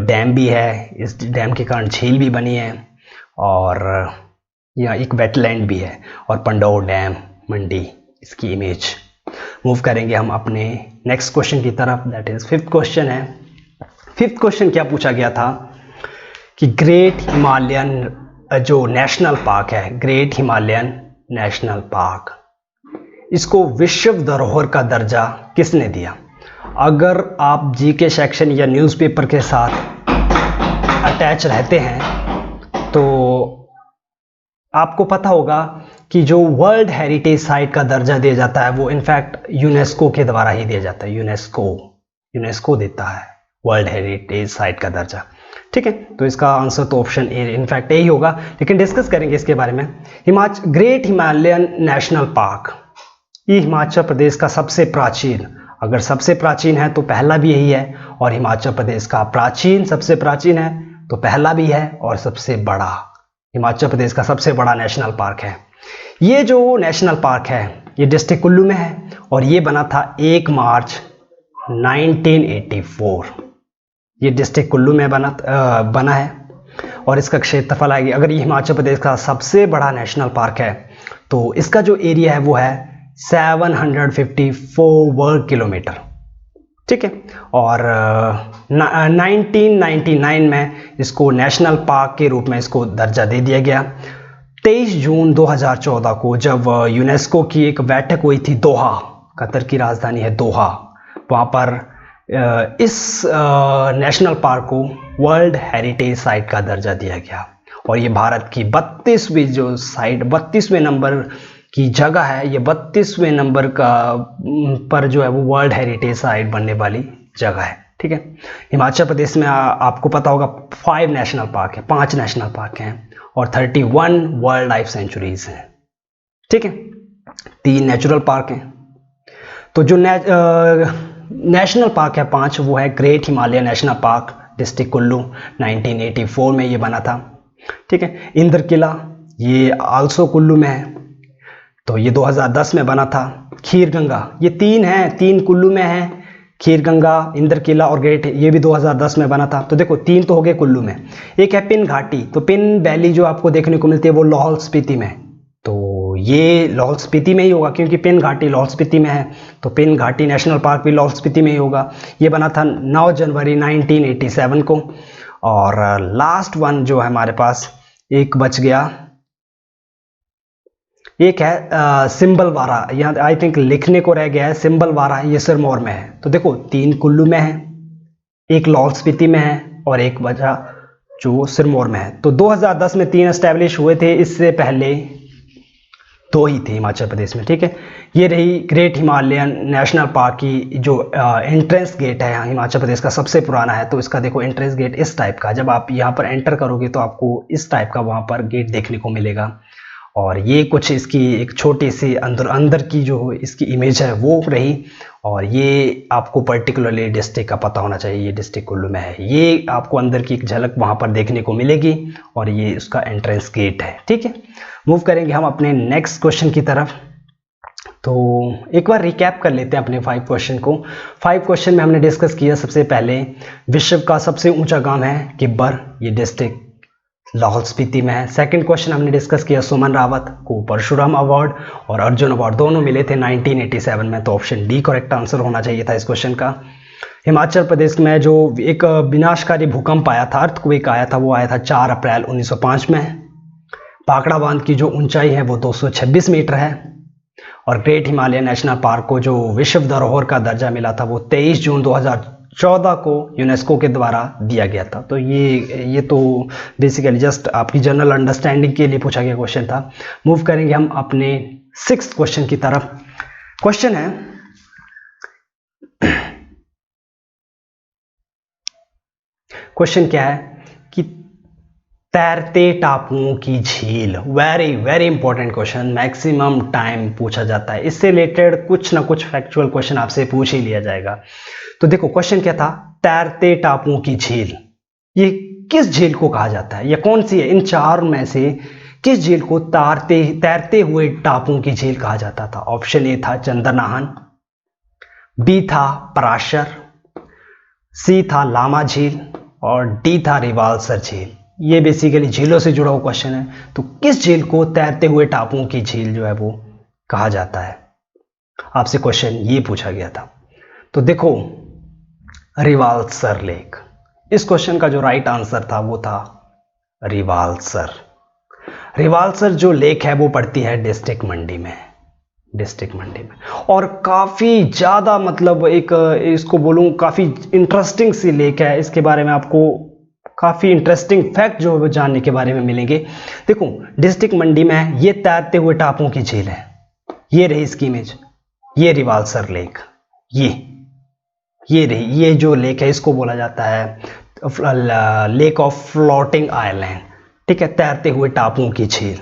डैम भी है। इस डैम के कारण झील भी बनी है और यहाँ एक वेटलैंड भी है। और पंडो डैम मंडी इसकी इमेज। मूव करेंगे हम अपने नेक्स्ट क्वेश्चन की तरफ, दैट इज 5th क्वेश्चन है। 5th क्वेश्चन क्या पूछा गया था कि ग्रेट हिमालयन जो नेशनल पार्क है, ग्रेट हिमालयन नेशनल पार्क, इसको विश्व धरोहर का दर्जा किसने दिया? अगर आप जीके सेक्शन या न्यूज़पेपर के साथ अटैच रहते हैं तो आपको पता होगा कि जो वर्ल्ड हेरिटेज साइट का दर्जा दिया जाता है वो इनफैक्ट यूनेस्को के द्वारा ही दिया जाता है। यूनेस्को देता है वर्ल्ड हेरिटेज साइट का दर्जा। ठीक है, तो इसका आंसर तो ऑप्शन ए इनफैक्ट यही होगा, लेकिन डिस्कस करेंगे इसके बारे में। ग्रेट हिमालयन नेशनल पार्क, ये हिमाचल प्रदेश का सबसे प्राचीन, अगर सबसे प्राचीन है तो पहला भी यही है, और हिमाचल प्रदेश का सबसे प्राचीन है तो पहला भी है और सबसे बड़ा, हिमाचल प्रदेश का सबसे बड़ा नेशनल पार्क है। ये जो नेशनल पार्क है ये डिस्ट्रिक्ट कुल्लू में है और ये बना था 1 मार्च 1984। ये डिस्ट्रिक्ट कुल्लू में बना है और इसका क्षेत्रफल आएगी, अगर ये हिमाचल प्रदेश का सबसे बड़ा नेशनल पार्क है तो इसका जो एरिया है वो है 754 वर्ग किलोमीटर। ठीक है, और 1999 में इसको नेशनल पार्क के रूप में इसको दर्जा दे दिया गया। 23 जून 2014 को जब यूनेस्को की एक बैठक हुई थी दोहा, कतर की राजधानी है दोहा, वहाँ पर इस नेशनल पार्क को वर्ल्ड हेरिटेज साइट का दर्जा दिया गया और ये भारत की 32वीं जो साइट 32वें नंबर की जगह है, ये 32वें नंबर पर जो है वो वर्ल्ड हेरिटेज साइट बनने वाली जगह है। ठीक है, हिमाचल प्रदेश में आपको पता होगा 5 नेशनल पार्क है, 5 नेशनल पार्क हैं और 31 वर्ल्ड लाइफ सेंचुरीज हैं। ठीक है, 3 नेचुरल पार्क हैं। तो जो नेशनल पार्क है 5 वो है great Himalayan national park, district Kullu, 1984 में ये बना था। ठीक है, इंद्र किला ये आल्सो कुल्लू में है, तो ये 2010 में बना था। खीर गंगा, ये 3 हैं, 3 कुल्लू में है, खीर गंगा, इंद्र किला और ग्रेट, ये भी 2010 में बना था। तो देखो 3 तो हो गए कुल्लू में। एक है पिन घाटी, तो पिन वैली जो आपको देखने को मिलती है वो लाहौल स्पीति में, तो ये लाहौल स्पीति में ही होगा क्योंकि पिन घाटी लाहौल स्पीति में है, तो पिन घाटी नेशनल पार्क भी लाहौल स्पीति में ही होगा। ये बना था 9 जनवरी 1987 को। और लास्ट वन जो है हमारे पास एक बच गया, एक है सिंबलवारा, यहाँ आई थिंक लिखने को रह गया है सिंबलवारा, ये सिरमौर में है। तो देखो 3 कुल्लू में है, एक लाहौल स्पीति में है और एक बचा जो सिरमौर में है। तो 2010 में 3 एस्टैब्लिश हुए थे, इससे पहले 2 ही थे हिमाचल प्रदेश में। ठीक है, ये रही ग्रेट हिमालयन नेशनल पार्क की जो एंट्रेंस गेट है, हिमाचल प्रदेश का सबसे पुराना है। तो इसका देखो एंट्रेंस गेट इस टाइप का, जब आप यहाँ पर एंटर करोगे तो आपको इस टाइप का वहाँ पर गेट देखने को मिलेगा। और ये कुछ इसकी एक छोटी सी अंदर की जो इसकी इमेज है वो रही, और ये आपको पर्टिकुलरली डिस्ट्रिक्ट का पता होना चाहिए, ये डिस्ट्रिक्ट कुल्लू में है। ये आपको अंदर की एक झलक वहाँ पर देखने को मिलेगी और ये उसका एंट्रेंस गेट है। ठीक है, मूव करेंगे हम अपने नेक्स्ट क्वेश्चन की तरफ। तो एक बार रिकैप कर लेते हैं अपने 5 क्वेश्चन को। 5 क्वेश्चन में हमने डिस्कस किया, सबसे पहले विश्व का सबसे ऊंचा गांव है किब्बर, ये डिस्ट्रिक्ट लाहौल स्पीति में है। सेकंड क्वेश्चन हमने डिस्कस किया सुमन रावत को परशुराम अवार्ड और अर्जुन अवार्ड दोनों मिले थे 1987 में, तो ऑप्शन डी करेक्ट आंसर होना चाहिए था इस क्वेश्चन का। हिमाचल प्रदेश में जो एक विनाशकारी भूकंप आया था, अर्थक्वेक आया था, वो आया था 4 अप्रैल 1905 में। भाखड़ा बांध की जो ऊंचाई है वो 226 मीटर है। और ग्रेट हिमालयन नेशनल पार्क को जो विश्व धरोहर का दर्जा मिला था वो 23 जून 2014 को यूनेस्को के द्वारा दिया गया था। तो ये तो बेसिकली जस्ट आपकी जनरल अंडरस्टैंडिंग के लिए पूछा गया क्वेश्चन था। मूव करेंगे हम अपने 6th क्वेश्चन की तरफ। क्वेश्चन है, क्वेश्चन क्या है कि तैरते टापुओं की झील, very very important question, maximum time पूछा जाता है। इससे रिलेटेड कुछ ना कुछ फैक्चुअल क्वेश्चन आपसे पूछ ही लिया जाएगा। तो देखो क्वेश्चन क्या था, तैरते टापुओं की झील, ये किस झील को कहा जाता है, या कौन सी है इन 4 में से किस झील को तैरते हुए टापुओं की झील कहा जाता था? ऑप्शन ए था चंद्रनाहन, बी था पराशर, सी था लामा झील और डी था रिवाल्सर झील। ये बेसिकली झीलों से जुड़ा हुआ क्वेश्चन है। तो किस झील को तैरते हुए टापुओं की झील जो है वो कहा जाता है, आपसे क्वेश्चन ये पूछा गया था। तो देखो रिवाल्सर लेक, इस क्वेश्चन का जो राइट आंसर था वो था रिवाल्सर। रिवाल्सर जो लेक है वो पड़ती है डिस्ट्रिक्ट मंडी में। डिस्ट्रिक्ट मंडी में। और काफ़ी ज़्यादा मतलब एक इसको बोलूँ काफ़ी इंटरेस्टिंग सी लेक है, इसके बारे में आपको काफ़ी इंटरेस्टिंग फैक्ट जो है वो जानने के बारे में मिलेंगे। देखो डिस्ट्रिक्ट मंडी में ये तैरते हुए टापुओं की झील है, ये रही इसकी इमेज, ये रिवाल्सर लेक, ये रही, ये जो लेक है इसको बोला जाता है लेक ऑफ फ्लोटिंग आइलैंड, ठीक है, तैरते हुए टापुओं की झील,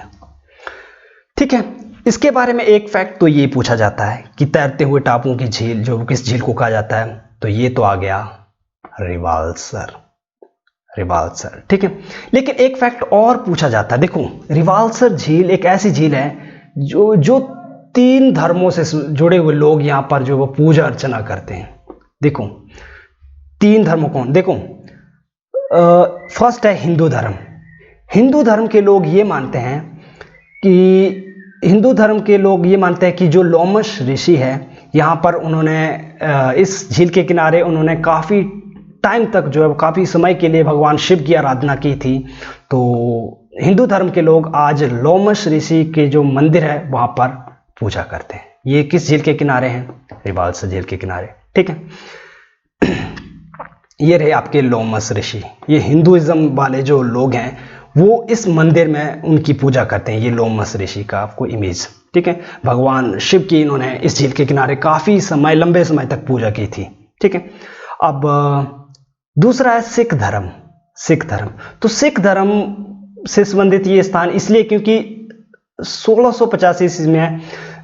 ठीक है। इसके बारे में एक फैक्ट तो ये पूछा जाता है कि तैरते हुए टापुओं की झील जो किस झील को कहा जाता है, तो ये तो आ गया रिवाल्सर, ठीक है। लेकिन एक फैक्ट और पूछा जाता है, देखो रिवाल्सर झील एक ऐसी झील है जो 3 धर्मों से जुड़े हुए लोग यहाँ पर जो वो पूजा अर्चना करते हैं। देखो 3 धर्मों कौन, देखो फर्स्ट है हिंदू धर्म। हिंदू धर्म के लोग ये मानते हैं कि जो लोमश ऋषि है यहाँ पर उन्होंने इस झील के किनारे उन्होंने काफ़ी टाइम तक जो है काफ़ी समय के लिए भगवान शिव की आराधना की थी। तो हिंदू धर्म के लोग आज लोमश ऋषि के जो मंदिर है वहाँ पर पूजा करते हैं। ये किस झील के किनारे हैं, रिवाल्सर झील के किनारे, ठीक है। ये रहे आपके लोमश ऋषि, ये हिंदुइज्म वाले जो लोग हैं वो इस मंदिर में उनकी पूजा करते हैं। ये लोमश ऋषि का आपको इमेज, ठीक है, भगवान शिव की इन्होंने इस झील के किनारे काफ़ी समय, लंबे समय तक पूजा की थी, ठीक है। अब दूसरा है सिख धर्म। तो सिख धर्म से संबंधित ये स्थान इसलिए क्योंकि 1685 ईस्वी में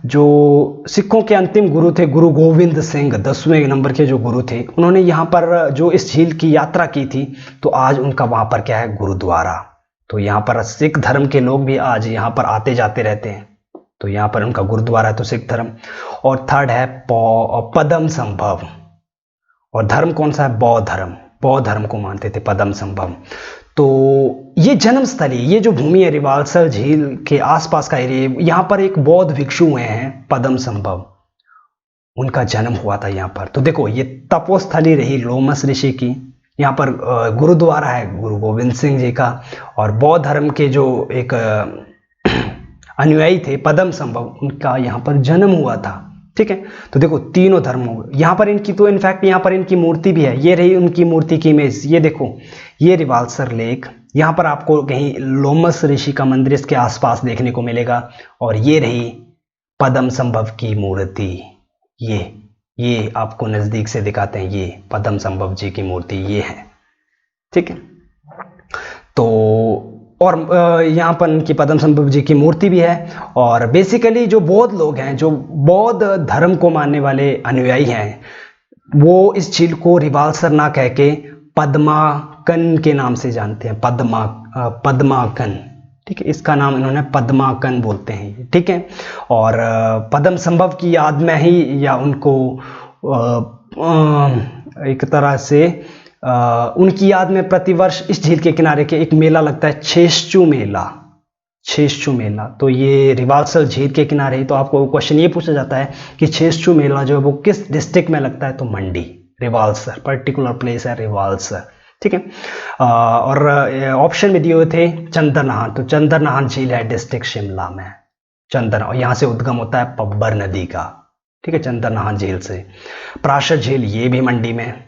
जो सिखों के अंतिम गुरु थे गुरु गोविंद सिंह, 10वें नंबर के जो गुरु थे, उन्होंने यहाँ पर जो इस झील की यात्रा की थी, तो आज उनका वहाँ पर क्या है, गुरुद्वारा। तो यहाँ पर सिख धर्म के लोग भी आज यहाँ पर आते जाते रहते हैं, तो यहाँ पर उनका गुरुद्वारा है, तो सिख धर्म। और थर्ड है पद्म संभव, और धर्म कौन सा है, बौद्ध धर्म को मानते थे, पद्म संभव। तो ये जन्म स्थली, ये जो भूमि है रिवाल्सर झील के आसपास का एरिया, यहाँ पर एक बौद्ध भिक्षु हुए हैं पद्म संभव, उनका जन्म हुआ था यहाँ पर। तो देखो ये तपोस्थली रही लोमश ऋषि की, यहाँ पर गुरुद्वारा है गुरु गोविंद सिंह जी का, और बौद्ध धर्म के जो एक अनुयायी थे पद्म संभव, उनका यहाँ पर जन्म हुआ था, ठीक है। तो देखो तीनों धर्मों, यहाँ पर इनकी तो इनफैक्ट यहाँ पर इनकी मूर्ति भी है, ये रही उनकी मूर्ति की इमेज, ये देखो, ये रिवाल्सर लेक, यहाँ पर आपको कहीं लोमश ऋषि का मंदिर इसके आसपास देखने को मिलेगा, और ये रही पद्म संभव की मूर्ति, ये आपको नजदीक से दिखाते हैं, ये पद्म संभव जी की मूर्ति ये है, ठीक है। तो और यहाँ पर इनकी पद्म संभव जी की मूर्ति भी है। और बेसिकली जो बौद्ध लोग हैं, जो बौद्ध धर्म को मानने वाले अनुयायी हैं, वो इस झील को रिवाल्सर ना कह के पद्माकन के नाम से जानते हैं, पद्माकन, ठीक है, इसका नाम इन्होंने पद्माकन बोलते हैं, ठीक है। और पद्म संभव की याद में ही, या उनको एक तरह से उनकी याद में प्रतिवर्ष इस झील के किनारे के एक मेला लगता है, छेश्चू मेला। तो ये रिवाल्सर झील के किनारे, तो आपको क्वेश्चन ये पूछा जाता है कि छेश्चू मेला जो है वो किस डिस्ट्रिक्ट में लगता है, तो मंडी, रिवाल्सर पर्टिकुलर प्लेस है रिवाल्सर, ठीक है। और ऑप्शन में दिए हुए थे चंद्रनहान, तो चंद्रनहान झील है डिस्ट्रिक्ट शिमला में, और यहाँ से उद्गम होता है पब्बर नदी का, ठीक है, चंद्रनहान झील से। पराशर झील ये भी मंडी में,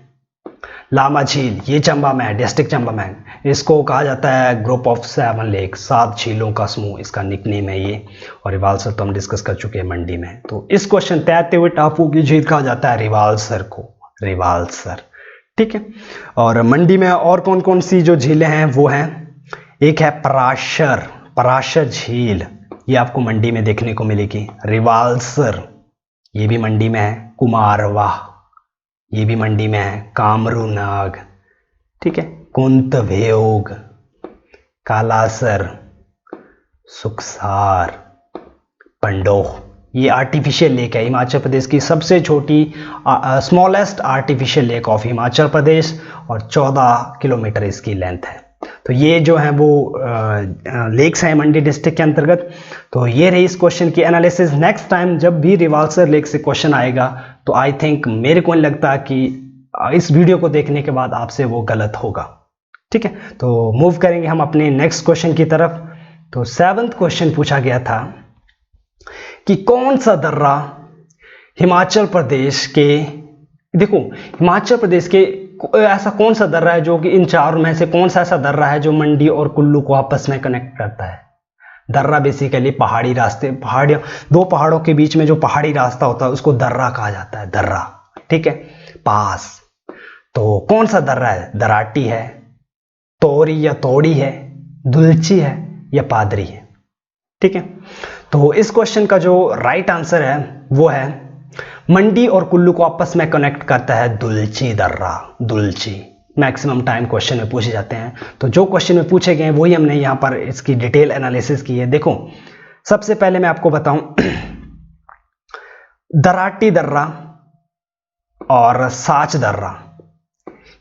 लामा झील ये चंबा में, डिस्ट्रिक्ट चंबा में, इसको कहा जाता है ग्रुप ऑफ 7 लेक, 7 झीलों का समूह, इसका निकनेम है ये। और रिवाल्सर तो हम डिस्कस कर चुके हैं मंडी में। तो इस क्वेश्चन तैरते हुए टापू की झील कहा जाता है रिवाल्सर को, रिवाल्सर, ठीक है। और मंडी में और कौन कौन सी जो झीलें हैं वो हैं, एक है पराशर झील, ये आपको मंडी में देखने को मिलेगी। रिवाल्सर ये भी मंडी में है। कुमारवाह ये भी मंडी में है। कामरूनाग, ठीक है। कुंतभेयोग, कालासर, सुखसार, पंडोह, ये आर्टिफिशियल लेक है, हिमाचल प्रदेश की सबसे छोटी smallest artificial lake of Himachal Pradesh, और 14 किलोमीटर इसकी लेंथ है। तो ये जो है वो लेक्स हैं मंडी डिस्ट्रिक्ट के अंतर्गत। तो ये रही इस क्वेश्चन की एनालिसिस। नेक्स्ट टाइम जब भी रिवाल्सर लेक से क्वेश्चन आएगा तो आई थिंक, मेरे को नहीं लगता कि इस वीडियो को देखने के बाद आपसे वो गलत होगा, ठीक है। तो मूव करेंगे हम अपने नेक्स्ट क्वेश्चन की तरफ। तो 7th क्वेश्चन पूछा गया था कि कौन सा दर्रा हिमाचल प्रदेश के, देखो हिमाचल प्रदेश के ऐसा कौन सा दर्रा है जो कि इन चारों में से कौन सा ऐसा दर्रा है जो मंडी और कुल्लू को आपस में कनेक्ट करता है। दर्रा बेसिकली पहाड़ी रास्ते, पहाड़ियों, दो पहाड़ों के बीच में जो पहाड़ी रास्ता होता है उसको दर्रा कहा जाता है, दर्रा, ठीक है, पास। तो कौन सा दर्रा है? दराटी है, तोरी या तोड़ी है, दुलची है या पादरी है, ठीक है। तो इस क्वेश्चन का जो राइट आंसर है वो है मंडी और कुल्लू को आपस में कनेक्ट करता है दुलची दर्रा, दुलची। मैक्सिमम टाइम क्वेश्चन में पूछे जाते हैं, तो जो क्वेश्चन में पूछे गए हैं वही हमने यहाँ पर इसकी डिटेल एनालिसिस की है। देखो सबसे पहले मैं आपको बताऊं दराटी दर्रा और साच दर्रा,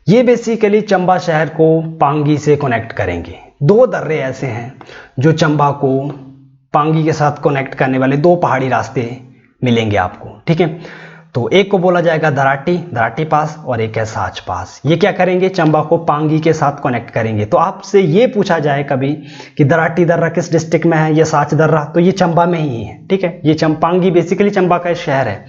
ये बेसिकली चंबा शहर को पांगी से कनेक्ट करेंगे। दो दर्रे ऐसे हैं जो चंबा को पांगी के साथ कनेक्ट करने वाले दो पहाड़ी रास्ते मिलेंगे आपको, ठीक है। तो एक को बोला जाएगा दराटी, दराटी पास, और एक है साच पास। ये क्या करेंगे? चंबा को पांगी के साथ कनेक्ट करेंगे। तो आपसे ये पूछा जाए कभी कि दराटी दर्रा किस डिस्ट्रिक्ट में है या साच दर्रा, तो ये चंबा में ही है, ठीक है। ये पांगी बेसिकली चंबा का शहर है।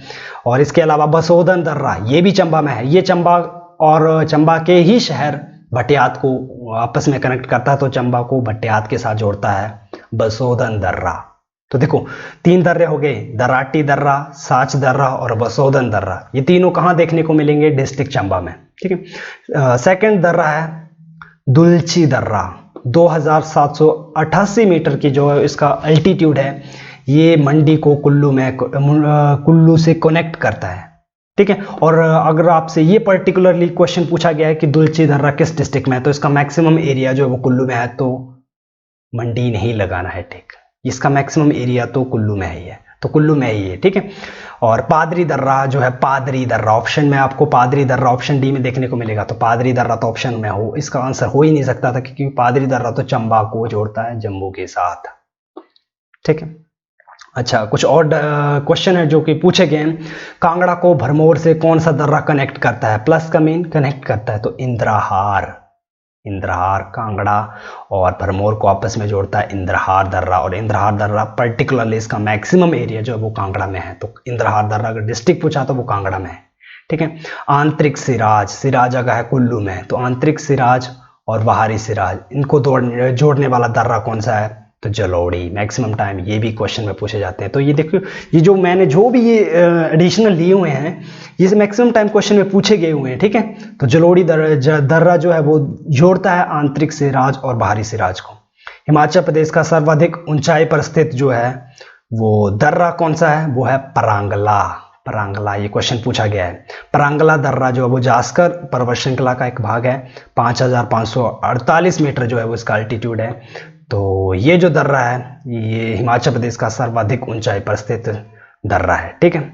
और इसके अलावा बसोदन दर्रा ये भी चंबा में है, ये चंबा और चंबा के ही शहर भटियात को आपस में कनेक्ट करता है, तो चंबा को भटियात के साथ जोड़ता है बसोदन दर्रा। तो देखो तीन दर्रे हो गए, दराटी दर्रा, साच दर्रा और बसोदन दर्रा। ये तीनों कहाँ देखने को मिलेंगे? डिस्ट्रिक्ट चंबा में, ठीक है। सेकंड दर्रा है दुलची दर्रा, 2788 मीटर की जो इसका अल्टीट्यूड है, ये मंडी को कुल्लू से कनेक्ट करता है, ठीक है। और अगर आपसे ये पर्टिकुलरली क्वेश्चन पूछा गया है कि दुलची दर्रा किस डिस्ट्रिक्ट में है, तो इसका मैक्सिमम एरिया जो है वो कुल्लू में है, तो मंडी नहीं लगाना है, ठीक। इसका मैक्सिमम एरिया तो कुल्लू में ही है, तो कुल्लू में ही है, ठीक है। और पादरी दर्रा जो है, पादरी दर्रा ऑप्शन में आपको पादरी दर्रा ऑप्शन डी में देखने को मिलेगा, तो पादरी दर्रा तो ऑप्शन में हो, इसका आंसर हो ही नहीं सकता था, क्योंकि पादरी दर्रा तो चंबा को जोड़ता है जम्मू के साथ, ठीक है। अच्छा, कुछ और क्वेश्चन है जो कि पूछे गए हैं। कांगड़ा को भरमौर से कौन सा दर्रा कनेक्ट करता है? प्लस का मीन कनेक्ट करता है, तो इंद्रहार, इंद्रहार कांगड़ा और भरमौर को आपस में जोड़ता है इंद्रहार दर्रा। और इंद्रहार दर्रा पर्टिकुलरली इसका मैक्सिमम एरिया जो है वो कांगड़ा में है, तो इंद्रहार दर्रा अगर डिस्ट्रिक्ट पूछा तो वो कांगड़ा में है, ठीक है। आंतरिक सिराज, सिराज जगह है कुल्लू में, तो आंतरिक सिराज और बाहरी सिराज इनको जोड़ने वाला दर्रा कौन सा है? तो जलोड़ी। मैक्सिमम टाइम ये भी क्वेश्चन में पूछे जाते हैं। तो ये देखो, ये जो मैंने जो भी ये एडिशनल लिए हुए हैं, ये मैक्सिमम टाइम क्वेश्चन में पूछे गए हुए हैं, ठीक है। तो जलोड़ी दर्रा जो है वो जोड़ता है आंतरिक सिराज और बाहरी सिराज को। हिमाचल प्रदेश का सर्वाधिक ऊंचाई पर स्थित जो है वो दर्रा कौन सा है? वो है परांगला, परांगला। ये क्वेश्चन पूछा गया है। परांगला दर्रा जो है वो जास्कर पर्वत श्रृंखला का एक भाग है, 5548 मीटर जो है वो इसका अल्टीट्यूड है। तो ये जो दर्रा है ये हिमाचल प्रदेश का सर्वाधिक ऊंचाई पर स्थित दर्रा है, ठीक है।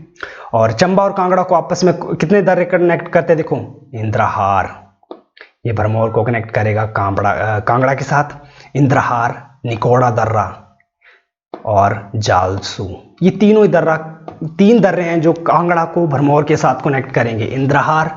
और चंबा और कांगड़ा को आपस में कितने दर्रे कनेक्ट करते हैं? देखो इंद्रहार, ये भरमौर को कनेक्ट करेगा कांगड़ा के साथ, इंद्रहार, निकोड़ा दर्रा और जालसू, ये तीनों ही तीन दर्रे हैं जो कांगड़ा को भरमौर के साथ कनेक्ट करेंगे, इंद्रहार,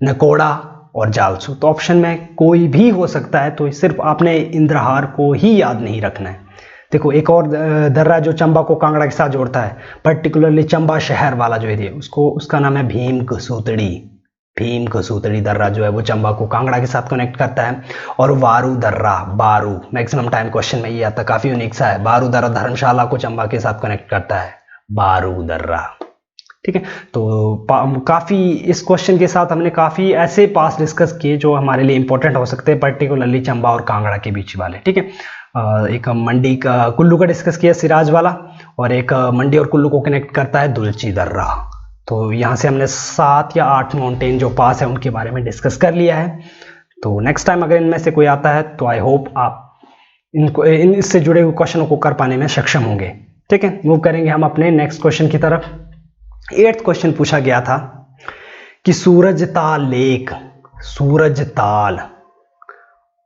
निकोड़ा और जालसू। तो ऑप्शन में कोई भी हो सकता है, तो सिर्फ आपने इंद्रहार को ही याद नहीं रखना है। देखो एक और दर्रा जो चंबा को कांगड़ा के साथ जोड़ता है, पर्टिकुलरली चंबा शहर वाला जो एरिया, उसका नाम है भीम घसूतड़ी। भीम घसूतड़ी दर्रा जो है वो चंबा को कांगड़ा के साथ कनेक्ट करता है। और वारू दर्रा, बारू, मैक्सिमम टाइम क्वेश्चन में ये आता है, काफी यूनिक सा है। बारू दर्रा धर्मशाला को चंबा के साथ कनेक्ट करता है, बारू दर्रा, ठीक है। तो काफ़ी इस क्वेश्चन के साथ हमने काफ़ी ऐसे पास डिस्कस किए जो हमारे लिए इंपॉर्टेंट हो सकते हैं, पर्टिकुलरली चंबा और कांगड़ा के बीच वाले, ठीक है। एक मंडी का कुल्लू का डिस्कस किया सिराज वाला, और एक मंडी और कुल्लू को कनेक्ट करता है दुलची दर्रा। तो यहाँ से हमने 7 या 8 माउंटेन जो पास है उनके बारे में डिस्कस कर लिया है। तो नेक्स्ट टाइम अगर इनमें से कोई आता है तो आई होप आप इससे जुड़े हुए क्वेश्चनों को कर पाने में सक्षम होंगे, ठीक है। मूव करेंगे हम अपने नेक्स्ट क्वेश्चन की तरफ। 8th क्वेश्चन पूछा गया था कि सूरजताल लेक, सूरजताल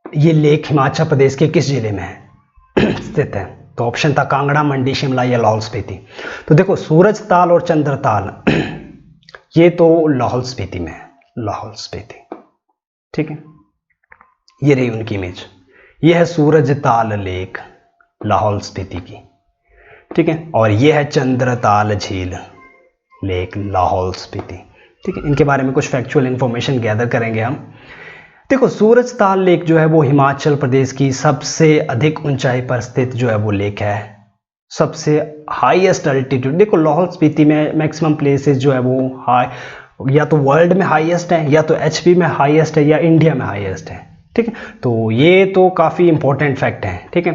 ये लेक हिमाचल प्रदेश के किस जिले में है स्थित है? तो ऑप्शन था कांगड़ा, मंडी, शिमला या लाहौल स्पीति। तो देखो सूरजताल और चंद्रताल ये तो लाहौल स्पीति में है, लाहौल स्पीति, ठीक है। ये रही उनकी इमेज, ये है सूरजताल लेक लाहौल स्पीति की, ठीक है। और ये है चंद्रताल झील लेक, लाहौल स्पीति। ठीक है, इनके बारे में कुछ फैक्चुअल इंफॉर्मेशन गैदर करेंगे हम। देखो, सूरजताल लेक जो है वो हिमाचल प्रदेश की सबसे अधिक ऊंचाई पर स्थित जो है वो लेक है, सबसे हाईएस्ट अल्टीट्यूड। देखो, लाहौल स्पीति में मैक्सिमम प्लेसेस जो है वो हाई, या तो वर्ल्ड में हाईएस्ट है, या तो एचपी में हाईएस्ट है, या इंडिया में हाईएस्ट है। ठीक है, तो ये तो काफ़ी इंपॉर्टेंट फैक्ट है। ठीक है,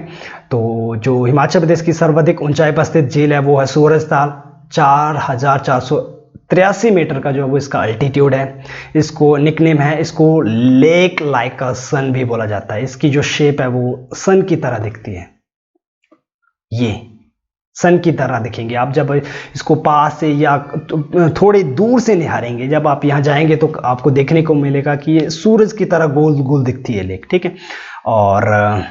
तो जो हिमाचल प्रदेश की सर्वाधिक ऊंचाई पर स्थित झील है वो है सूरजताल, 4483 मीटर का जो है वो इसका अल्टीट्यूड है। इसको निकनेम है, इसको लेक लाइक अ सन भी बोला जाता है। इसकी जो शेप है वो सन की तरह दिखती है, ये सन की तरह दिखेंगे आप जब इसको पास से या थोड़ी दूर से निहारेंगे। जब आप यहाँ जाएंगे तो आपको देखने को मिलेगा कि ये सूरज की तरह गोल गोल दिखती है लेक। ठीक है, और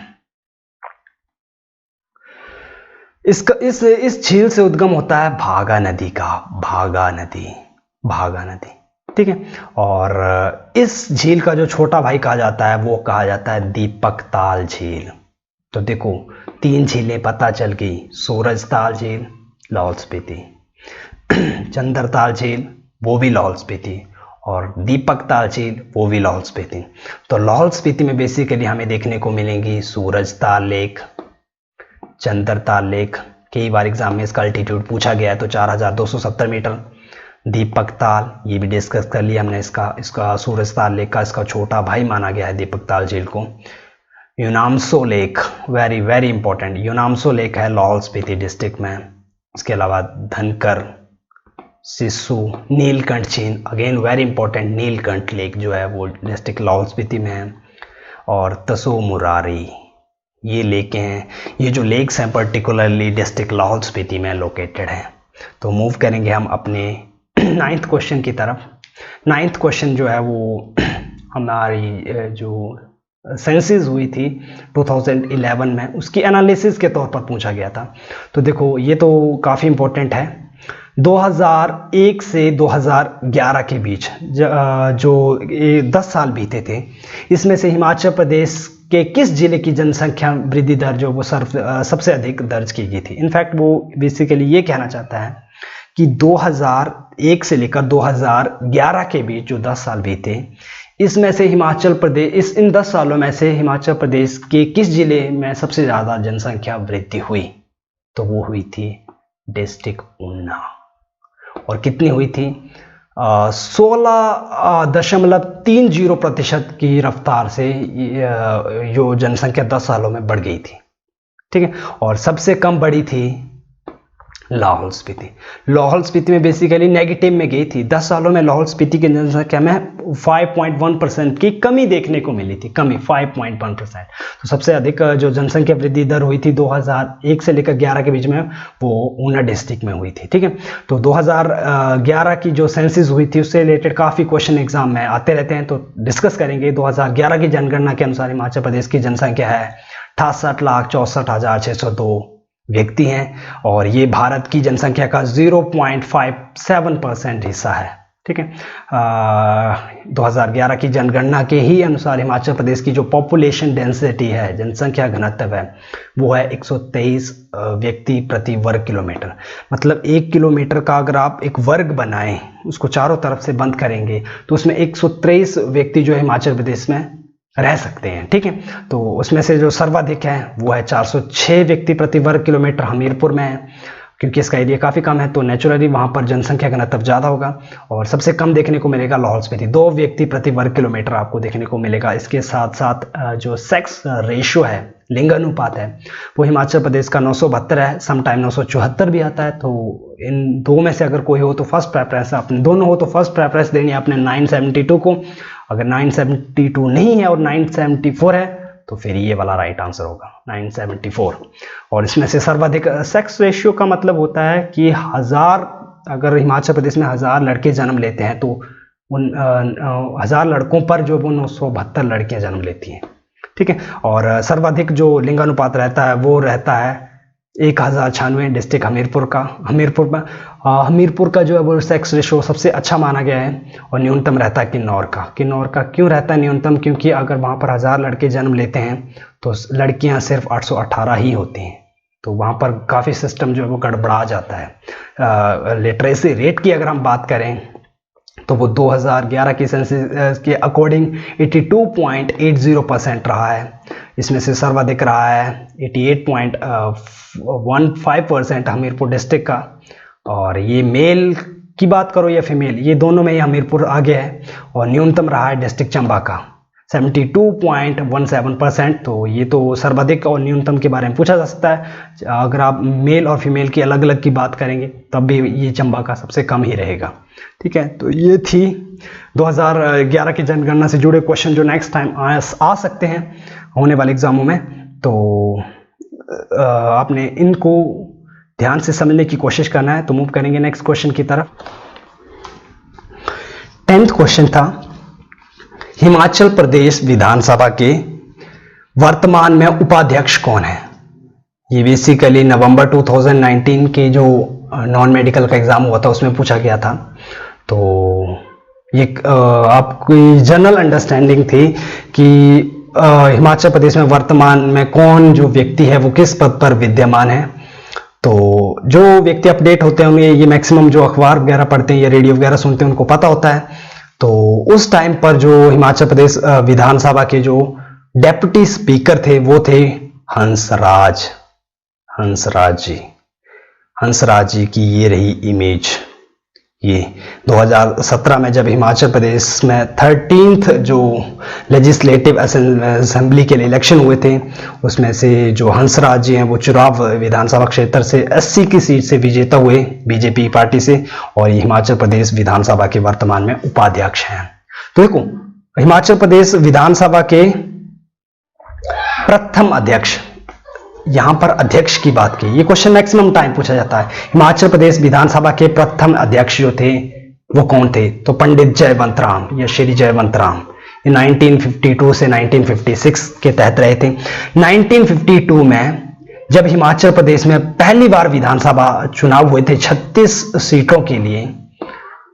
इसका इस झील से उद्गम होता है भागा नदी का, भागा नदी। ठीक है, और इस झील का जो छोटा भाई कहा जाता है वो कहा जाता है दीपक ताल झील। तो देखो, 3 झीलें पता चल गई, सूरजताल झील, लाहौल स्पीति, चंद्रताल झील वो भी लाहौल स्पीति, और दीपक ताल झील वो भी लाहौल स्पीति। तो लाहौल स्पीति में बेसिकली हमें देखने को मिलेंगी सूरजताल लेक, चंद्रताल लेक। कई बार एग्जाम में इसका अल्टीट्यूड पूछा गया है, तो 4270 मीटर। दीपक ताल, ये भी डिस्कस कर लिया हमने, इसका सूरजताल लेक का इसका छोटा भाई माना गया है दीपक ताल झील को। Yunam Tso lake, very very important, Yunam Tso lake है लाहौल स्पीति डिस्ट्रिक्ट में। इसके अलावा धनकर, सिस्सू, नीलकंठ झील, again very important, Neelkanth lake जो है वो डिस्ट्रिक्ट लाहौल स्पीति में है। और तसो मुरारी, ये लेकें हैं। ये जो लेक्स हैं पर्टिकुलरली डिस्ट्रिक्ट लाहौल स्पीति में लोकेटेड हैं। तो मूव करेंगे हम अपने 9th क्वेश्चन की तरफ। 9th क्वेश्चन जो है वो हमारी जो सेंसिस हुई थी 2011 में, उसकी एनालिसिस के तौर पर पूछा गया था। तो देखो, ये तो काफ़ी इंपॉर्टेंट है। 2001 से 2011 के बीच जो 10 साल बीते थे, इसमें से हिमाचल प्रदेश के किस जिले की जनसंख्या वृद्धि दर जो वो सबसे अधिक दर्ज की गई थी। इनफैक्ट वो बेसिकली ये कहना चाहता है कि 2001 से लेकर 2011 के बीच जो 10 साल बीते, इसमें से हिमाचल प्रदेश, इन 10 सालों में से हिमाचल प्रदेश के किस जिले में सबसे ज़्यादा जनसंख्या वृद्धि हुई। तो वो हुई थी डिस्ट्रिक्ट ऊना। और कितनी हुई थी? 16.30% की रफ्तार से जो जनसंख्या 10 सालों में बढ़ गई थी। ठीक है, और सबसे कम बढ़ी थी लाहौल स्पीति। लाहौल स्पीति में बेसिकली नेगेटिव में गई थी। 10 सालों में लाहौल स्पीति की जनसंख्या में 5.1% की कमी देखने को मिली थी, कमी 5.1%। तो सबसे अधिक जो जनसंख्या वृद्धि दर हुई थी 2001 से लेकर 11 के बीच में, वो ऊना डिस्ट्रिक्ट में हुई थी। ठीक है, तो 2011 की जो सेंसिस हुई थी उससे रिलेटेड काफ़ी क्वेश्चन एग्जाम में आते रहते हैं, तो डिस्कस करेंगे। 2011 की जनगणना के अनुसार हिमाचल प्रदेश की जनसंख्या है 68,64,602 व्यक्ति हैं, और ये भारत की जनसंख्या का 0.57% हिस्सा है। ठीक है, 2011 की जनगणना के ही अनुसार हिमाचल प्रदेश की जो पॉपुलेशन डेंसिटी है, जनसंख्या घनत्व है, वो है 123 व्यक्ति प्रति वर्ग किलोमीटर। मतलब 1 किलोमीटर का अगर आप एक वर्ग बनाएं, उसको चारों तरफ से बंद करेंगे, तो उसमें 123 व्यक्ति जो हिमाचल प्रदेश में रह सकते हैं। ठीक है, तो उसमें से जो सर्वाधिक है वो है 406 व्यक्ति प्रति वर्ग किलोमीटर हमीरपुर में है, क्योंकि इसका एरिया काफ़ी कम है, तो नेचुरली वहाँ पर जनसंख्या घनत्व ज़्यादा होगा। और सबसे कम देखने को मिलेगा लाहौल स्पीति, 2 व्यक्ति प्रति वर्ग किलोमीटर आपको देखने को मिलेगा। इसके साथ साथ जो सेक्स रेशियो है, लिंगानुपात है, वो हिमाचल प्रदेश का 972 है, समटाइम 974 भी आता है। तो इन दो में से अगर कोई हो तो फर्स्ट प्रेफरेंस, अपने दोनों हो तो फर्स्ट प्रेफरेंस देनी है अपने 972 को। अगर 972 नहीं है और 974 है तो फिर ये वाला राइट आंसर होगा 974। और इसमें से सर्वाधिक सेक्स रेशियो का मतलब होता है कि 1000, अगर हिमाचल प्रदेश में 1000 लड़के जन्म लेते हैं तो उन 1000 लड़कों पर जो वो 972 लड़कियां जन्म लेती हैं। ठीक है, और सर्वाधिक जो लिंगानुपात रहता है वो रहता है 1096 डिस्ट्रिक्ट हमीरपुर का। हमीरपुर का जो है वो सेक्स रेशो सबसे अच्छा माना गया है, और न्यूनतम रहता है किन्नौर का। किन्नौर का क्यों रहता है न्यूनतम? क्योंकि अगर वहाँ पर 1000 लड़के जन्म लेते हैं तो लड़कियाँ सिर्फ 818 ही होती हैं। तो वहाँ पर काफ़ी सिस्टम जो है वो गड़बड़ा जाता है। लिटरेसी रेट की अगर हम बात करें तो वो 2011 की सेंसस के अकॉर्डिंग 82.80% रहा है। इसमें से सर्वाधिक रहा है 88.15% हमीरपुर डिस्ट्रिक्ट का, और ये मेल की बात करो या फीमेल, ये दोनों में ही हमीरपुर आगे है। और न्यूनतम रहा है डिस्ट्रिक्ट चंबा का 72.17%। तो ये तो सर्वाधिक और न्यूनतम के बारे में पूछा जा सकता है। अगर आप मेल और फीमेल की अलग अलग की बात करेंगे तब भी ये चंबा का सबसे कम ही रहेगा। ठीक है, तो ये थी 2011 की जनगणना से जुड़े क्वेश्चन जो नेक्स्ट टाइम आ सकते हैं होने वाले एग्जामों में। तो आपने इनको ध्यान से समझने की कोशिश करना है। तो मूव करेंगे नेक्स्ट क्वेश्चन की तरफ। 10th क्वेश्चन था, हिमाचल प्रदेश विधानसभा के वर्तमान में उपाध्यक्ष कौन है? ये बेसिकली नवंबर 2019 के जो नॉन मेडिकल का एग्जाम हुआ था उसमें पूछा गया था। तो ये आपकी जनरल अंडरस्टैंडिंग थी कि हिमाचल प्रदेश में वर्तमान में कौन जो व्यक्ति है वो किस पद पर विद्यमान है। तो जो व्यक्ति अपडेट होते हैं उन्हें ये मैक्सिमम जो अखबार वगैरह पढ़ते हैं या रेडियो वगैरह सुनते हैं उनको पता होता है। तो उस टाइम पर जो हिमाचल प्रदेश विधानसभा के जो डेप्यूटी स्पीकर थे वो थे हंसराज जी की ये रही इमेज। ये 2017 में जब हिमाचल प्रदेश में 13th जो लेजिस्लेटिव असेंबली के लिए इलेक्शन हुए थे उसमें से जो हंसराज जी हैं वो चुराव विधानसभा क्षेत्र से 80 की सीट से विजेता हुए बीजेपी पार्टी से, और ये हिमाचल प्रदेश विधानसभा के वर्तमान में उपाध्यक्ष हैं। तो देखो, हिमाचल प्रदेश विधानसभा के प्रथम अध्यक्ष, यहां पर अध्यक्ष की बात की, ये क्वेश्चन मैक्सिमम टाइम पूछा जाता है। हिमाचल प्रदेश विधानसभा के प्रथम अध्यक्ष जो थे वो कौन थे? तो पंडित जयवंत राम या श्री जयवंत राम। ये 1952 से 1956 के तहत रहे थे। 1952 में जब हिमाचल प्रदेश में पहली बार विधानसभा चुनाव हुए थे 36 सीटों के लिए,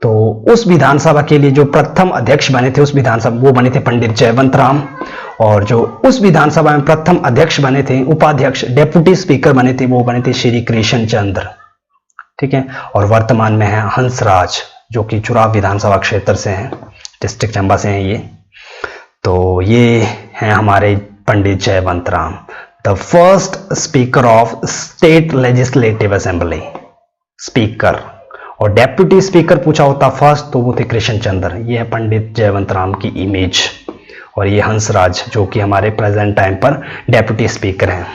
तो उस विधानसभा के लिए जो प्रथम अध्यक्ष बने थे उस विधानसभा वो बने थे पंडित जयवंत राम, और जो उस विधानसभा में प्रथम अध्यक्ष बने थे, उपाध्यक्ष डेप्यूटी स्पीकर बने थे, वो बने थे श्री कृष्ण चंद्र। ठीक है, और वर्तमान में है हंसराज जो कि चुराव विधानसभा क्षेत्र से हैं, डिस्ट्रिक्ट चंबा से हैं ये। तो ये हैं हमारे Pandit Jaiwant Ram, the first speaker of state legislative assembly speaker. और डेप्यूटी स्पीकर पूछा होता फर्स्ट तो वो थे कृष्ण चंद्र। ये है पंडित जयवंत राम की इमेज, और ये हंसराज जो कि हमारे प्रेजेंट टाइम पर डेप्यूटी स्पीकर हैं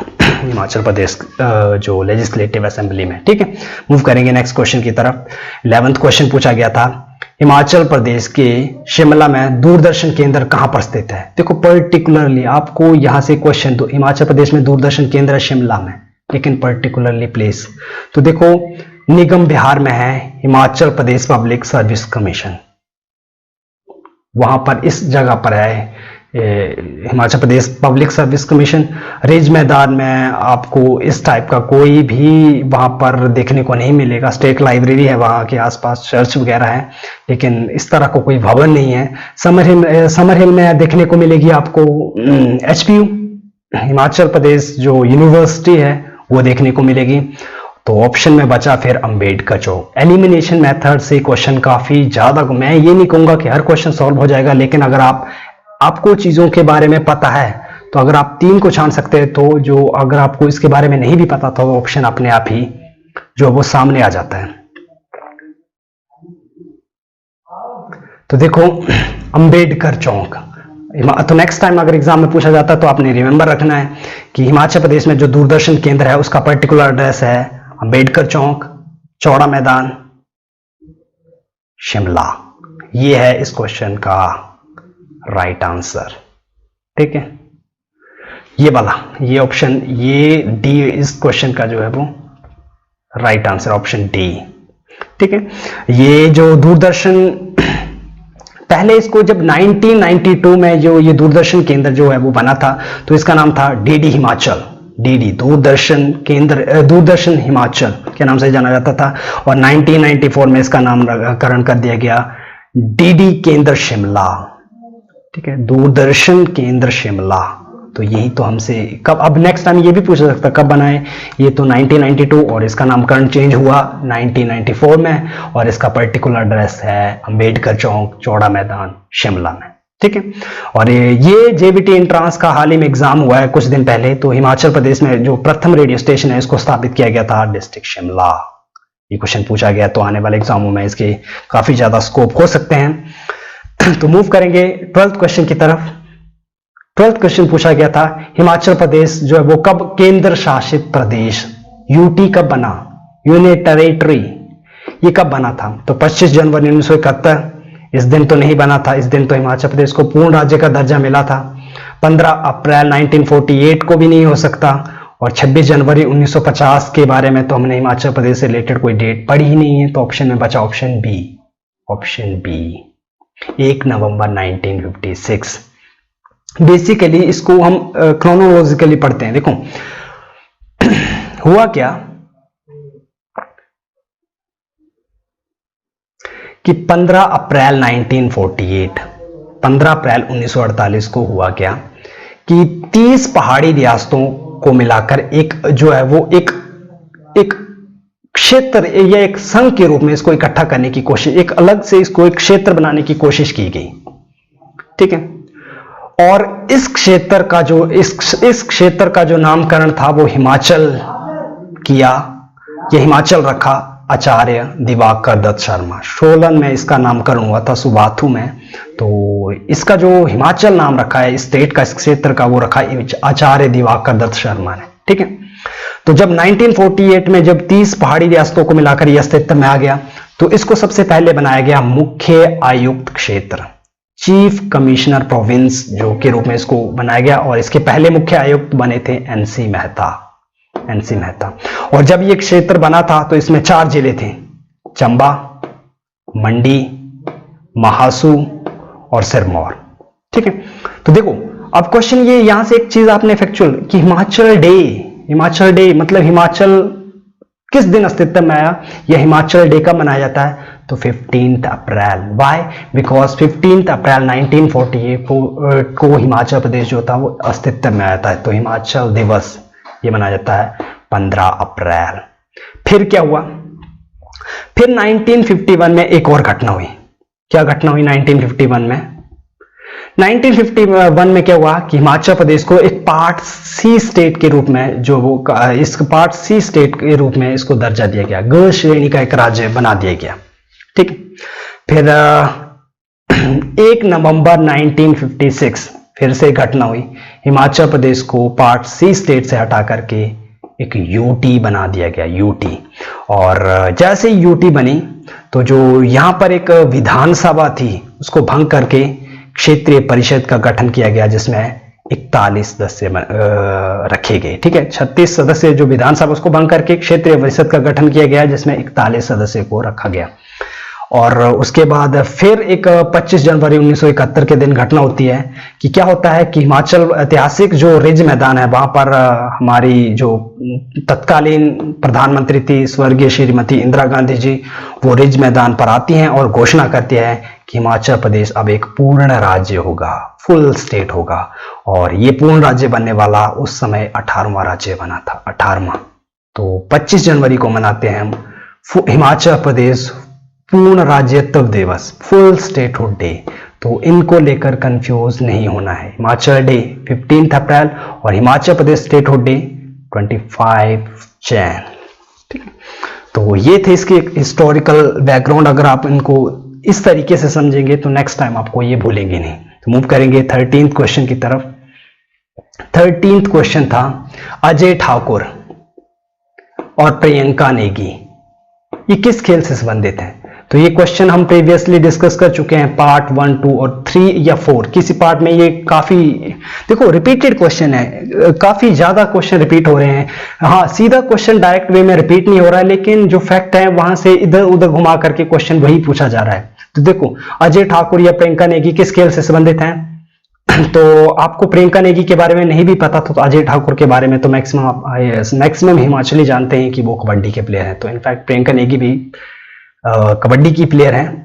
हिमाचल प्रदेश जो लेजिस्लेटिव असेंबली में। ठीक है, मूव करेंगे नेक्स्ट क्वेश्चन की तरफ। 11th क्वेश्चन पूछा गया था, हिमाचल प्रदेश के शिमला में दूरदर्शन केंद्र कहां पर स्थित है? देखो, पर्टिकुलरली आपको यहां से क्वेश्चन, तो हिमाचल प्रदेश में दूरदर्शन केंद्र है शिमला में, लेकिन पर्टिकुलरली प्लेस, तो देखो निगम बिहार में है Himachal Pradesh public service commission, वहां पर इस जगह पर है Himachal Pradesh public service commission. Ridge मैदान में आपको इस टाइप का कोई भी वहां पर देखने को नहीं मिलेगा। स्टेट लाइब्रेरी है वहां के आसपास, चर्च वगैरह है, लेकिन इस तरह को कोई भवन नहीं है। समर हिल में देखने को मिलेगी आपको HPU, हिमाचल प्रदेश जो यूनिवर्सिटी है वो देखने को मिलेगी। तो ऑप्शन में बचा फिर अंबेडकर चौक। एलिमिनेशन मेथड से क्वेश्चन काफी ज्यादा, मैं ये नहीं कहूंगा कि हर क्वेश्चन सॉल्व हो जाएगा, लेकिन अगर आपको चीजों के बारे में पता है तो अगर आप 3 को छान सकते हैं, तो जो अगर आपको इसके बारे में नहीं भी पता तो ऑप्शन अपने आप ही जो वो सामने आ जाता है। तो देखो अंबेडकर चौक, तो नेक्स्ट टाइम अगर एग्जाम में पूछा जाता है तो आपने रिमेंबर रखना है कि हिमाचल प्रदेश में जो दूरदर्शन केंद्र है उसका पर्टिकुलर एड्रेस है अंबेडकर चौक, चौड़ा मैदान, शिमला। ये है इस क्वेश्चन का राइट आंसर। ठीक है, ये वाला, ये ऑप्शन, ये डी इस क्वेश्चन का जो है वो राइट आंसर, ऑप्शन डी। ठीक है, ये जो दूरदर्शन, पहले इसको जब 1992 में जो ये दूरदर्शन केंद्र जो है वो बना था तो इसका नाम था डीडी हिमाचल, डीडी दूरदर्शन केंद्र, दूरदर्शन हिमाचल के नाम से जाना जाता था। और 1994 में इसका नामकरण कर दिया गया डीडी केंद्र शिमला। ठीक है, दूरदर्शन केंद्र शिमला तो यही तो हमसे कब, अब नेक्स्ट टाइम ये भी पूछा सकता कब बना है, ये तो 1992 और इसका नामकरण चेंज हुआ 1994 में और इसका पर्टिकुलर एड्रेस है अंबेडकर चौक, चौड़ा मैदान, शिमला में। ठीक है, और ये जेबीटी एंट्रांस का हाल ही में एग्जाम हुआ है कुछ दिन पहले, तो हिमाचल प्रदेश में जो प्रथम रेडियो स्टेशन है इसको स्थापित किया गया था डिस्ट्रिक्ट शिमला। ये क्वेश्चन पूछा गया, तो आने वाले एग्जामों में इसके काफी ज्यादा स्कोप हो सकते हैं। तो मूव करेंगे 12th क्वेश्चन की तरफ। 12th क्वेश्चन पूछा गया था हिमाचल प्रदेश जो है वो कब केंद्र शासित प्रदेश, यूटी कब बना, यूनियन टेरिटरी, ये कब बना था? तो 25 जनवरी 1971, इस दिन तो नहीं बना था, इस दिन तो हिमाचल प्रदेश को पूर्ण राज्य का दर्जा मिला था। 15 अप्रैल 1948 को भी नहीं हो सकता, और 26 जनवरी 1950 के बारे में तो हमने हिमाचल प्रदेश से रिलेटेड कोई डेट पढ़ी ही नहीं है, तो ऑप्शन में बचा ऑप्शन बी, ऑप्शन बी 1 नवंबर 1956। बेसिकली इसको हम क्रोनोलॉजिकली पढ़ते हैं। देखो हुआ क्या कि 15 अप्रैल 1948, 15 अप्रैल 1948 को हुआ क्या कि 30 पहाड़ी रियासतों को मिलाकर एक जो है वो एक क्षेत्र या एक संघ के रूप में इसको इकट्ठा करने की कोशिश, एक अलग से इसको एक क्षेत्र बनाने की कोशिश की गई। ठीक है, और इस क्षेत्र का जो इस क्षेत्र का जो नामकरण था वो हिमाचल किया, ये हिमाचल रखा आचार्य दिवाकर दत्त शर्मा। सोलन में इसका नामकरण हुआ था, सुबाथू में, तो इसका जो हिमाचल नाम रखा है स्टेट का, इस क्षेत्र का, वो रखा आचार्य दिवाकर दत्त शर्मा ने। ठीक है, तो जब 1948 में जब 30 पहाड़ी रियासतों को मिलाकर यह अस्तित्व में आ गया, तो इसको सबसे पहले बनाया गया मुख्य आयुक्त क्षेत्र, चीफ कमिश्नर प्रोविंस जो के रूप में इसको बनाया गया, और इसके पहले मुख्य आयुक्त बने थे एनसी मेहता। और जब ये क्षेत्र बना था तो इसमें 4 जिले थे, चंबा, मंडी, महासू और सिरमौर। ठीक है, तो देखो अब क्वेश्चन ये, यहां से एक चीज आपने फैक्चुअल कि हिमाचल डे मतलब हिमाचल किस दिन अस्तित्व में आया, यह हिमाचल डे कब मनाया जाता है? तो 15 अप्रैल। वाई? बिकॉज 15 अप्रैल 1948 को हिमाचल प्रदेश जो था वो अस्तित्व में आया था, तो हिमाचल दिवस ये मनाया जाता है 15 अप्रैल। फिर क्या हुआ? फिर 1951 में एक और घटना हुई। क्या घटना हुई 1951 में? 1951 में क्या हुआ कि हिमाचल प्रदेश को एक पार्ट सी स्टेट के रूप में, जो वो इस पार्ट सी स्टेट के रूप में इसको दर्जा दिया गया, ग श्रेणी का एक राज्य बना दिया गया। ठीक, फिर 1 नवंबर 1956 फिर से घटना हुई, हिमाचल प्रदेश को पार्ट सी स्टेट से हटा करके एक यूटी बना दिया गया, यूटी। और जैसे ही यूटी बनी तो जो यहां पर एक विधानसभा थी उसको भंग करके क्षेत्रीय परिषद का गठन किया गया, जिसमें 41 सदस्य रखे गए। ठीक है, 36 सदस्य जो विधानसभा उसको भंग करके क्षेत्रीय परिषद का गठन किया गया, जिसमें 41 सदस्य को रखा गया। और उसके बाद फिर एक 25 जनवरी 1971 के दिन घटना होती है कि क्या होता है कि हिमाचल ऐतिहासिक जो रिज मैदान है वहां पर हमारी जो तत्कालीन प्रधानमंत्री थी स्वर्गीय श्रीमती इंदिरा गांधी जी, वो रिज मैदान पर आती हैं और घोषणा करती है कि हिमाचल प्रदेश अब एक पूर्ण राज्य होगा, फुल स्टेट होगा। और ये पूर्ण राज्य बनने वाला उस समय 18वां राज्य बना था, 18वां। तो 25 जनवरी को मनाते हैं हम हिमाचल प्रदेश पूर्ण राज्यत्व दिवस, फुल स्टेटहुड डे। तो इनको लेकर कंफ्यूज नहीं होना है। हिमाचल डे 15 अप्रैल और हिमाचल प्रदेश स्टेटहुड डे 25 जैन। ठीक है, तो ये थे इसके हिस्टोरिकल बैकग्राउंड। अगर आप इनको इस तरीके से समझेंगे तो नेक्स्ट टाइम आपको ये भूलेंगे नहीं। तो मूव करेंगे 13th क्वेश्चन की तरफ। 13th क्वेश्चन था अजय ठाकुर और प्रियंका नेगी ये किस खेल से संबंधित हैं? तो ये क्वेश्चन हम प्रीवियसली डिस्कस कर चुके हैं, पार्ट 1, 2 और 3 या 4 किसी पार्ट में। ये काफी देखो रिपीटेड क्वेश्चन है, काफी ज्यादा क्वेश्चन रिपीट हो रहे हैं। हाँ, सीधा क्वेश्चन डायरेक्ट वे में रिपीट नहीं हो रहा है, लेकिन जो फैक्ट है वहां से इधर उधर घुमा करके क्वेश्चन वही पूछा जा रहा है। तो देखो अजय ठाकुर या प्रियंका नेगी किस खेल से संबंधित हैं? तो आपको प्रियंका नेगी के बारे में नहीं भी पता था, तो अजय ठाकुर के बारे में तो मैक्सिमम हिमाचली जानते हैं कि वो कबड्डी के प्लेयर हैं। तो इनफैक्ट प्रियंका नेगी भी कबड्डी की प्लेयर हैं।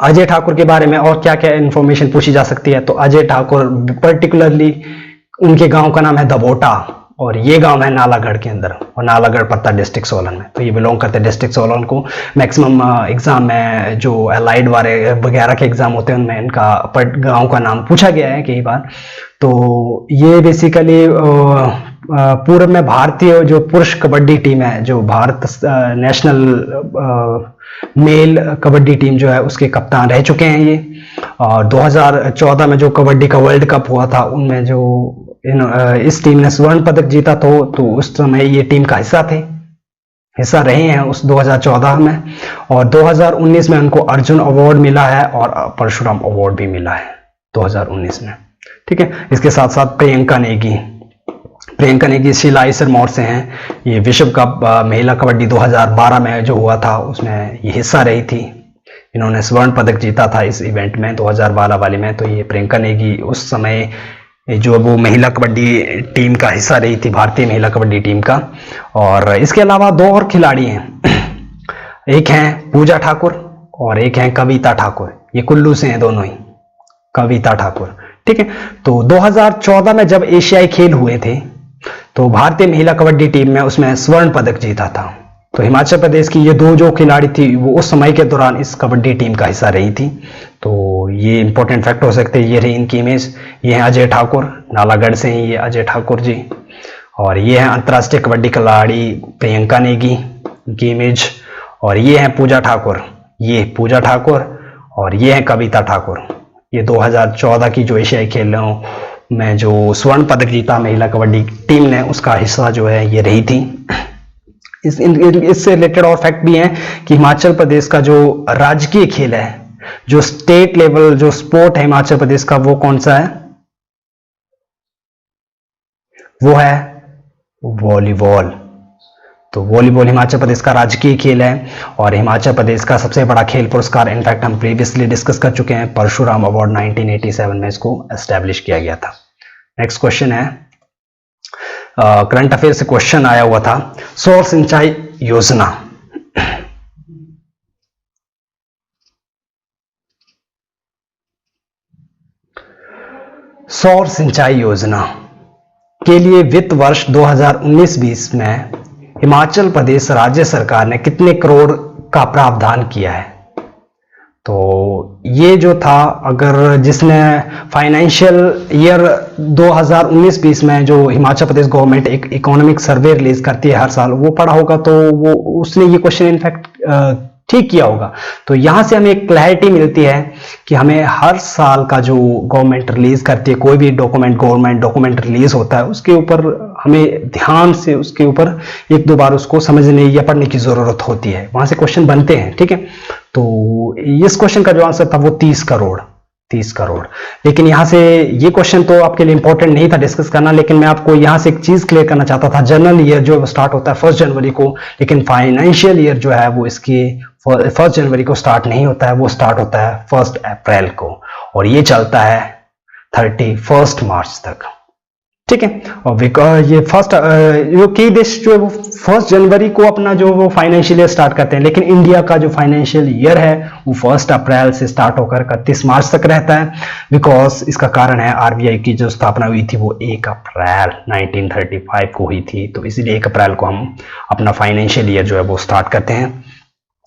अजय ठाकुर के बारे में और क्या क्या इंफॉर्मेशन पूछी जा सकती है? तो अजय ठाकुर पर्टिकुलरली उनके गांव का नाम है दबोटा और ये गांव है नालागढ़ के अंदर, और नालागढ़ पड़ता है डिस्ट्रिक्ट सोलन में। तो ये बिलोंग करते हैं डिस्ट्रिक्ट सोलन को। मैक्सिमम एग्जाम में जो अलाइड वाले वगैरह के एग्जाम होते हैं उनमें इनका गांव का नाम पूछा गया है कई बार। तो ये बेसिकली पूर्व में भारतीय जो पुरुष कबड्डी टीम है, जो Bharat national mail kabaddi team जो है उसके कप्तान रह चुके हैं ये। और 2014 में जो कबड्डी का वर्ल्ड कप हुआ था उनमें जो इस टीम ने स्वर्ण पदक जीता तो उस समय ये टीम का हिस्सा रहे हैं उस 2014 में। और 2019 में उनको अर्जुन अवार्ड मिला है और परशुराम अवार्ड भी मिला है 2019 में। ठीक है, इसके साथ साथ प्रियंका नेगी शिलाई सिरमौर से हैं। ये विश्व कप महिला कबड्डी 2012 में जो हुआ था उसमें ये हिस्सा रही थी। इन्होंने स्वर्ण पदक जीता था इस इवेंट में 2012 वाले में। तो ये प्रियंका नेगी उस समय जो वो महिला कबड्डी टीम का हिस्सा रही थी, भारतीय महिला कबड्डी टीम का। और इसके अलावा 2 और खिलाड़ी हैं, एक हैं पूजा ठाकुर और एक हैं कविता ठाकुर। ये कुल्लू से हैं दोनों ही, कविता ठाकुर। ठीक है, तो 2014 में जब एशियाई खेल हुए थे तो भारतीय महिला कबड्डी टीम में उसमें स्वर्ण पदक जीता था। तो हिमाचल प्रदेश की ये 2 जो खिलाड़ी थी वो उस समय के दौरान इस कबड्डी टीम का हिस्सा रही थी। तो ये इंपॉर्टेंट फैक्ट हो सकते हैं। ये रही इनकी इमेज, ये हैं अजय ठाकुर, नालागढ़ से हैं ये अजय ठाकुर जी। और ये हैं अंतर्राष्ट्रीय कबड्डी खिलाड़ी प्रियंका नेगी की इमेज। और ये हैं पूजा ठाकुर, ये पूजा ठाकुर और ये हैं कविता ठाकुर। ये 2014 की जो एशियाई खेलों में जो स्वर्ण पदक जीता महिला कबड्डी टीम ने उसका हिस्सा जो है ये रही थी। इससे रिलेटेड और फैक्ट भी हैं कि हिमाचल प्रदेश का जो राजकीय खेल है, जो स्टेट लेवल जो स्पोर्ट है हिमाचल प्रदेश का, वो कौन सा है? वो है वॉलीबॉल। तो वॉलीबॉल हिमाचल प्रदेश का राजकीय खेल है और हिमाचल प्रदेश का सबसे बड़ा खेल पुरस्कार, इनफैक्ट हम प्रीवियसली डिस्कस कर चुके हैं, परशुराम अवार्ड 1987 में इसको एस्टैब्लिश किया गया था। नेक्स्ट क्वेश्चन है, करंट अफेयर से क्वेश्चन आया हुआ था, सौर सिंचाई योजना। सौर सिंचाई योजना के लिए वित्त वर्ष 2019-20 में हिमाचल प्रदेश राज्य सरकार ने कितने करोड़ का प्रावधान किया है? तो ये जो था, अगर जिसने फाइनेंशियल ईयर 2019-20 में जो हिमाचल प्रदेश गवर्नमेंट एक इकोनॉमिक सर्वे रिलीज करती है हर साल, वो पढ़ा होगा तो वो उसने ये क्वेश्चन इनफैक्ट ठीक किया होगा। तो यहां से हमें एक क्लैरिटी मिलती है कि हमें हर साल का जो गवर्नमेंट रिलीज करती है, कोई भी गवर्नमेंट डॉक्यूमेंट रिलीज होता है, उसके ऊपर हमें ध्यान से उसके ऊपर 1-2 बार उसको समझने या पढ़ने की जरूरत होती है, वहां से क्वेश्चन बनते हैं। ठीक है, तो इस क्वेश्चन का जो आंसर था वो 30 करोड़। लेकिन यहां से ये क्वेश्चन तो आपके लिए इंपॉर्टेंट नहीं था डिस्कस करना, लेकिन मैं आपको यहां से एक चीज क्लियर करना चाहता था। जनरल ईयर जो स्टार्ट होता है 1 जनवरी को, लेकिन फाइनेंशियल ईयर जो है वो इसके 1 जनवरी को स्टार्ट नहीं होता है, वो स्टार्ट होता है 1 अप्रैल को और ये चलता है 31 मार्च तक। ठीक है, और ये जो कई देश जो है वो 1 जनवरी को अपना जो वो फाइनेंशियल ईयर स्टार्ट करते हैं, लेकिन इंडिया का जो फाइनेंशियल ईयर है वो 1 अप्रैल से स्टार्ट होकर 31 मार्च तक रहता है। बिकॉज इसका कारण है आरबीआई की जो स्थापना हुई थी वो 1 अप्रैल 1935 को हुई थी, तो इसीलिए 1 अप्रैल को हम अपना फाइनेंशियल ईयर जो है वो स्टार्ट करते हैं।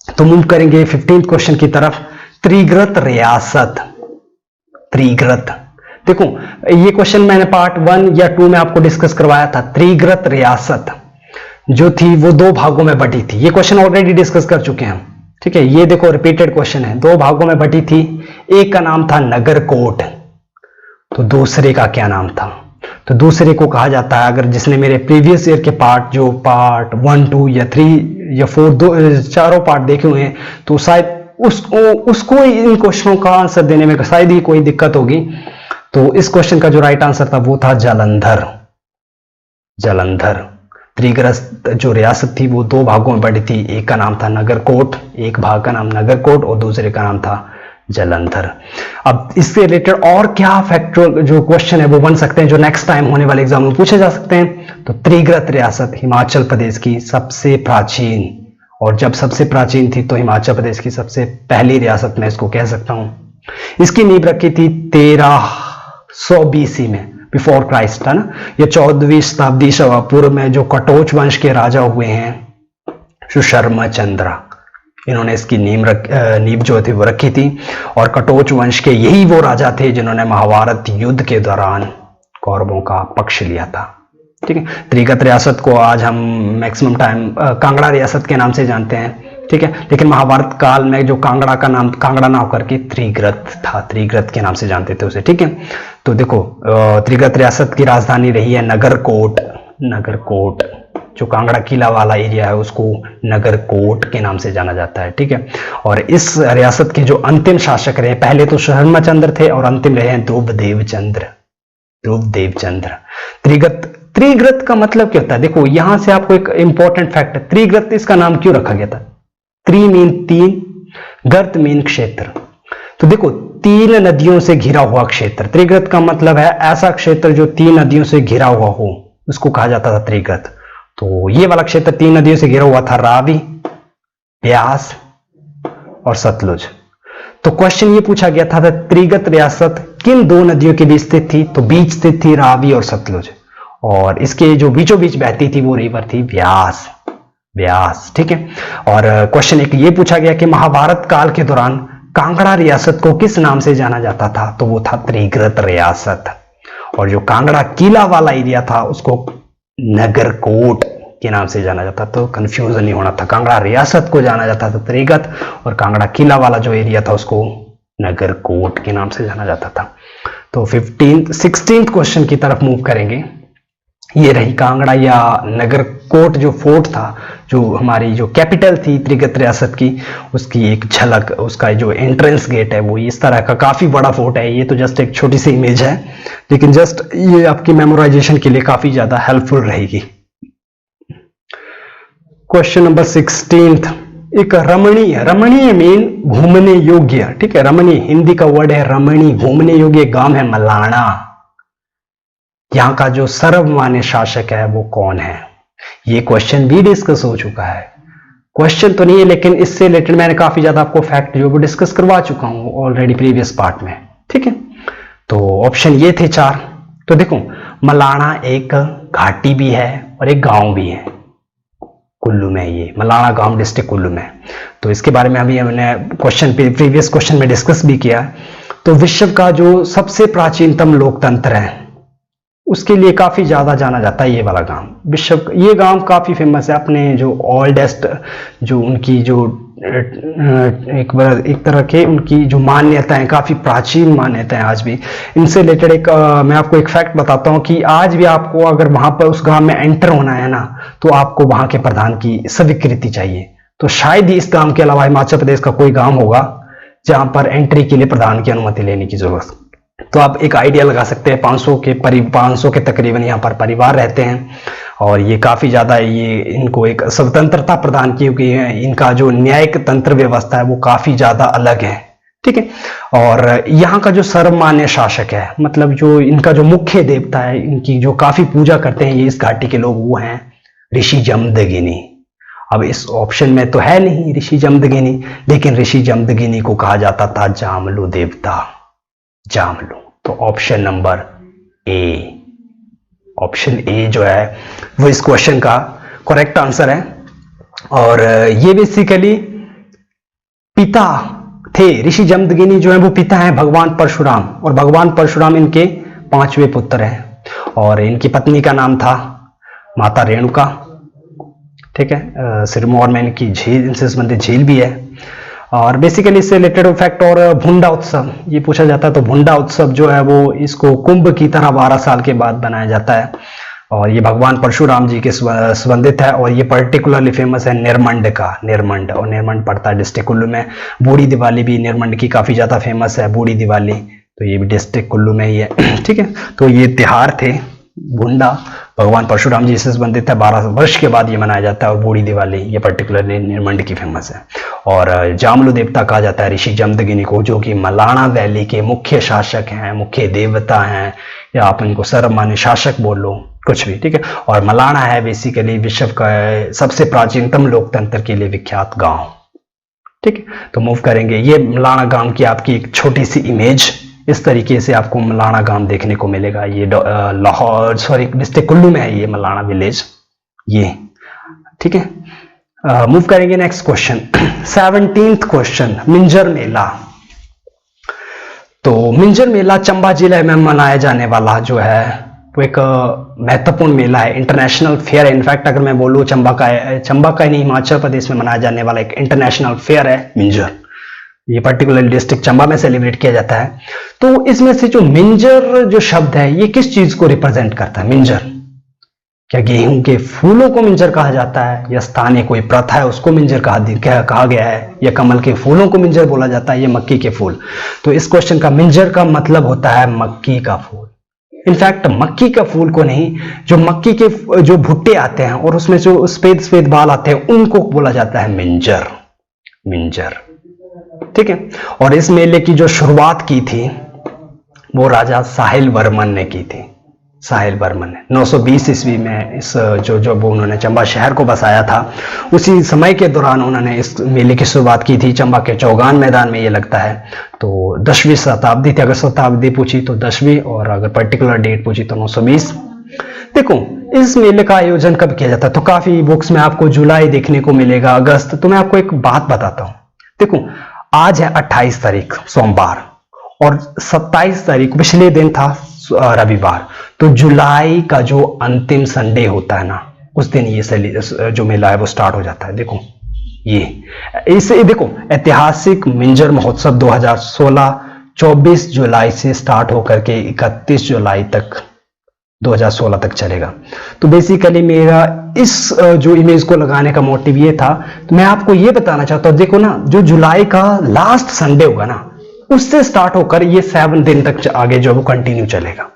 तो मूव करेंगे 15th क्वेश्चन की तरफ। त्रिग्रत रियासत, त्रिग्रत, देखो ये क्वेश्चन मैंने पार्ट 1 या 2 में आपको डिस्कस करवाया था। त्रिग्रत रियासत जो थी वो 2 भागों में बटी थी, ये क्वेश्चन ऑलरेडी डिस्कस कर चुके हैं। ठीक है, ये देखो रिपीटेड क्वेश्चन है, 2 भागों में बटी थी। एक का नाम था नगरकोट, तो दूसरे का क्या नाम था? तो दूसरे को कहा जाता है, अगर जिसने मेरे प्रीवियस ईयर के पार्ट 1, 2 या 3 या 4 चारों पार्ट देखे हुए हैं, तो शायद उसको इन क्वेश्चनों का आंसर देने में शायद ही कोई दिक्कत होगी। तो इस क्वेश्चन का जो राइट आंसर था वो था जालंधर। त्रिग्रस्त जो रियासत थी वो 2 भागों में बटी थी, एक का नाम था नगरकोट, एक भाग का नाम नगरकोट और दूसरे का नाम था जालंधर। अब इससे रिलेटेड और क्या फैक्चुअल जो क्वेश्चन है वो बन सकते हैं जो नेक्स्ट टाइम होने वाले एग्जाम में पूछे जा सकते हैं? तो त्रिग्रत रियासत हिमाचल प्रदेश की सबसे प्राचीन, और जब सबसे प्राचीन थी तो हिमाचल प्रदेश की सबसे पहली रियासत मैं इसको कह सकता हूं। इसकी नींव रखी थी 1300 BC में। बिफोर क्राइस्ट, है ना। ये 14वीं शताब्दी ईसा पूर्व में जो कटोच वंश के राजा हुए हैं सुशर्मा चंद्र, इन्होंने इसकी नींव जो थी वो रखी थी। और कटोच वंश के यही वो राजा थे जिन्होंने महाभारत युद्ध के दौरान कौरवों का पक्ष लिया था, ठीक है। त्रिगत रियासत को आज हम मैक्सिमम टाइम कांगड़ा रियासत के नाम से जानते हैं, ठीक है, लेकिन महाभारत काल में जो कांगड़ा का नाम कांगड़ा ना होकर के त्रिग्रत था, त्रिग्रत के नाम से जानते थे उसे, ठीक है। तो देखो त्रिगत रियासत की राजधानी रही है नगरकोट। नगरकोट जो कांगड़ा किला वाला एरिया है उसको नगरकोट के नाम से जाना जाता है, ठीक है। और इस रियासत के जो अंतिम शासक रहे, पहले तो शर्मा चंद्र थे और अंतिम रहे हैं ध्रुवदेव चंद्र। ध्रुवदेव चंद्र। त्रिगत, त्रिग्रत का मतलब क्या होता है? देखो यहां से आपको एक इंपॉर्टेंट फैक्ट है, त्रिग्रत इसका नाम क्यों रखा गया था? त्रि मीन तीन, गर्त मीन क्षेत्र। तो देखो 3 नदियों से घिरा हुआ क्षेत्र, त्रिग्रत का मतलब है ऐसा क्षेत्र जो 3 नदियों से घिरा हुआ हो, उसको कहा जाता था त्रिग्रत। तो ये वाला क्षेत्र 3 नदियों से घिरा हुआ था, रावी, ब्यास और सतलुज। तो क्वेश्चन ये पूछा गया था त्रिगत रियासत किन 2 नदियों के बीच स्थित थी? तो बीच स्थित थी रावी और सतलुज, और इसके जो बीचों बीच बहती थी वो रिवर थी व्यास। व्यास, ठीक है। और क्वेश्चन एक ये पूछा गया कि महाभारत काल के दौरान कांगड़ा रियासत को किस नाम से जाना जाता था? तो वो था त्रिग्रत रियासत। और जो कांगड़ा किला वाला एरिया था उसको नगरकोट के नाम से जाना जाता, तो कंफ्यूजन नहीं होना था। कांगड़ा रियासत को जाना जाता था त्रिगत, और कांगड़ा किला वाला जो एरिया था उसको नगरकोट के नाम से जाना जाता था। तो 16th क्वेश्चन की तरफ मूव करेंगे। ये रही कांगड़ा या नगरकोट जो फोर्ट था, जो हमारी जो कैपिटल थी त्रिगत रियासत की, उसकी एक झलक, उसका जो एंट्रेंस गेट है वो इस तरह का काफी बड़ा फोर्ट है। ये तो जस्ट एक छोटी सी इमेज है, लेकिन जस्ट ये आपकी मेमोराइजेशन के लिए काफी ज्यादा हेल्पफुल रहेगी। क्वेश्चन नंबर 16, एक रमणीय, रमणीय मीन घूमने योग्य, ठीक है। रमणीय हिंदी का वर्ड है रमणीय, घूमने योग्य गांव है मलाना। यहां का जो सर्वमान्य शासक है वो कौन है? ये क्वेश्चन भी डिस्कस हो चुका है। क्वेश्चन तो नहीं है, लेकिन इससे रिलेटेड मैंने काफी ज्यादा आपको फैक्ट जो वो डिस्कस करवा चुका हूं ऑलरेडी प्रीवियस पार्ट में, ठीक है। तो ऑप्शन ये थे 4। तो देखो मलाना एक घाटी भी है और एक गांव भी है कुल्लू में, ये मलाना गांव डिस्ट्रिक्ट कुल्लू में। तो इसके बारे में अभी हमने क्वेश्चन प्रीवियस क्वेश्चन में डिस्कस भी किया। तो विश्व का जो सबसे प्राचीनतम लोकतंत्र है उसके लिए काफी ज्यादा जाना जाता है ये वाला गांव। विश्व, ये गांव काफी फेमस है अपने जो ओल्डेस्ट, जो उनकी जो एक तरह के उनकी जो मान्यताएं, काफी प्राचीन मान्यताएं आज भी। इनसे रिलेटेड एक मैं आपको एक फैक्ट बताता हूं कि आज भी आपको अगर वहां पर उस गांव में एंटर होना है ना, तो आपको वहां के प्रधान की स्वीकृति चाहिए। तो शायद ही इस गांव के अलावा हिमाचल प्रदेश का कोई गांव होगा जहां पर एंट्री के लिए प्रधान की अनुमति लेने की जरूरत। तो आप एक आइडिया लगा सकते हैं 500 के तकरीबन यहाँ पर परिवार रहते हैं, और ये काफी ज्यादा ये इनको एक स्वतंत्रता प्रदान की हुई है। इनका जो न्यायिक तंत्र व्यवस्था है वो काफी ज्यादा अलग है, ठीक है। और यहाँ का जो सर्वमान्य शासक है, मतलब जो इनका जो मुख्य देवता है, इनकी जो काफी पूजा करते हैं ये इस घाटी के लोग, वो हैं ऋषि जमदग्नि। अब इस ऑप्शन में तो है नहीं ऋषि जमदग्नि, लेकिन ऋषि जमदग्नि को कहा जाता था जामलू देवता, जामलू। तो option number A, option A जो है वो इस क्वेश्चन का करेक्ट आंसर है। और ये बेसिकली पिता थे, ऋषि जमदग्नि जो है वो पिता है भगवान परशुराम, और भगवान परशुराम इनके 5वें पुत्र हैं। और इनकी पत्नी का नाम था माता रेणुका, ठीक है। सिरमौर में इनकी झील, इनसे संबंधित झील भी है। और बेसिकली इससे रिलेटेड फैक्ट और भुंडा उत्सव ये पूछा जाता है। तो भुंडा उत्सव जो है वो इसको कुंभ की तरह 12 साल के बाद बनाया जाता है, और ये भगवान परशुराम जी के संबंधित है। और ये पर्टिकुलरली फेमस है निरमंड का, निरमंड, और निरमंड पड़ता है डिस्ट्रिक्ट कुल्लू में। बूढ़ी दिवाली भी निरमंड की काफी ज्यादा फेमस है, बूढ़ी दिवाली, तो ये भी डिस्ट्रिक्ट कुल्लू में ही है, ठीक है। तो ये त्योहार थे भुंडा, भगवान परशुराम जी से संबंधित है, 12 वर्ष के बाद ये मनाया जाता है। और बूढ़ी दिवाली ये पर्टिकुलरली निरमंड की फेमस है। और जामलू देवता कहा जाता है ऋषि जमदग्नि को, जो कि मलाना वैली के मुख्य शासक हैं, मुख्य देवता हैं, या आप इनको सर्वमान्य शासक बोल लो, कुछ भी, ठीक है। और मलाना है बेसिकली विश्व का सबसे प्राचीनतम लोकतंत्र के लिए विख्यात गांव, ठीक है। तो मूव करेंगे, ये मलाना गांव की आपकी एक छोटी सी इमेज इस तरीके से आपको मलाना गांव देखने को मिलेगा। ये लाहौर सॉरी डिस्ट्रिक्ट कुल्लू में है ये मलाना विलेज ये, ठीक है। मूव करेंगे next question 17th question, Minjar Mela. तो मिंजर मेला चंबा जिले में मनाया जाने वाला जो है वो एक महत्वपूर्ण मेला है, इंटरनेशनल फेयर है। इनफैक्ट अगर मैं बोलूँ चंबा का नहीं हिमाचल प्रदेश में मनाया जाने वाला एक इंटरनेशनल फेयर है मिंजर। ये पर्टिकुलर डिस्ट्रिक्ट चंबा में सेलिब्रेट किया जाता है। तो इसमें से जो मिंजर जो शब्द है ये किस चीज को रिप्रेजेंट करता है? मिंजर, क्या गेहूं के फूलों को मिंजर कहा जाता है, या स्थानीय कोई प्रथा है उसको मिंजर कहा गया है, या कमल के फूलों को मिंजर बोला जाता है, या मक्की के फूल? तो इस क्वेश्चन का मिंजर का मतलब होता है मक्की का फूल। इनफैक्ट मक्की का फूल को नहीं, जो मक्की के जो भुट्टे आते हैं और उसमें जो सफेद सफेद बाल आते हैं उनको बोला जाता है मिंजर। मिंजर, ठीक है। और इस मेले की जो शुरुआत की थी वो राजा साहिल वर्मन ने की थी। साहिल वर्मन ने 920 ईस्वी में इस जो उन्होंने चंबा शहर को बसाया था, उसी समय के दौरान उन्होंने इस मेले की शुरुआत की थी। चंबा के चौगान मैदान में ये लगता है। तो 10वीं शताब्दी थी, अगर शताब्दी पूछी तो 10वीं, और अगर पर्टिकुलर डेट पूछी तो 920। देखो इस मेले का आयोजन कब किया जाता है? तो काफी बुक्स में आपको जुलाई देखने को मिलेगा, अगस्त। तो मैं आपको एक बात बताता हूं। देखो आज है 28 तारीख सोमवार, और 27 तारीख पिछले दिन था रविवार। तो जुलाई का जो अंतिम संडे होता है ना, उस दिन ये जो मेला है वो स्टार्ट हो जाता है। देखो ये इसे देखो, ऐतिहासिक मिंजर महोत्सव 2016 24 जुलाई से स्टार्ट होकर के 31 जुलाई तक 2016 तक चलेगा। तो बेसिकली मेरा इस जो इमेज को लगाने का मोटिव ये था। तो मैं आपको ये बताना चाहता हूं, देखो ना, जो जुलाई का लास्ट संडे होगा ना, उससे स्टार्ट होकर ये 7 दिन तक आगे जो वो कंटिन्यू चलेगा,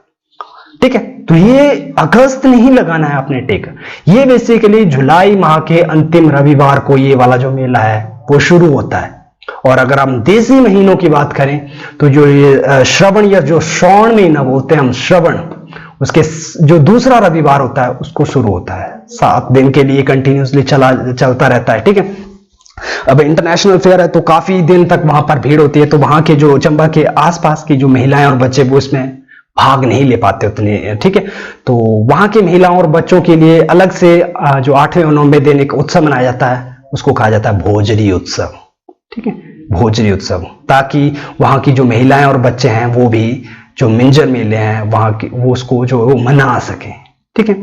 ठीक है। तो ये अगस्त नहीं लगाना है आपने टिक, ये बेसिकली जुलाई माह के अंतिम रविवार को ये वाला जो मेला है वो शुरू होता है। और अगर हम देसी महीनों की बात करें तो जो ये श्रवण या जो श्रावण महीना बोलते हैं हम, श्रवण, उसके जो दूसरा रविवार होता है उसको शुरू होता है। 7 दिन के लिए कंटिन्यूसली चलता रहता है, ठीक है। अब इंटरनेशनल फेयर है तो काफी दिन तक वहां पर भीड़ होती है। तो वहां के जो चंबा के आसपास की जो महिलाएं और बच्चे वो इसमें भाग नहीं ले पाते उतने, ठीक है। तो वहां के महिलाओं और बच्चों के लिए अलग से जो 8वें और 9वें दिन एक उत्सव मनाया जाता है, उसको कहा जाता है भोजरी उत्सव, ठीक है, भोजरी उत्सव, ताकि वहां की जो महिलाएं और बच्चे हैं वो भी जो मिंजर मेले हैं वहां की वो उसको जो वो मना सके, ठीक है।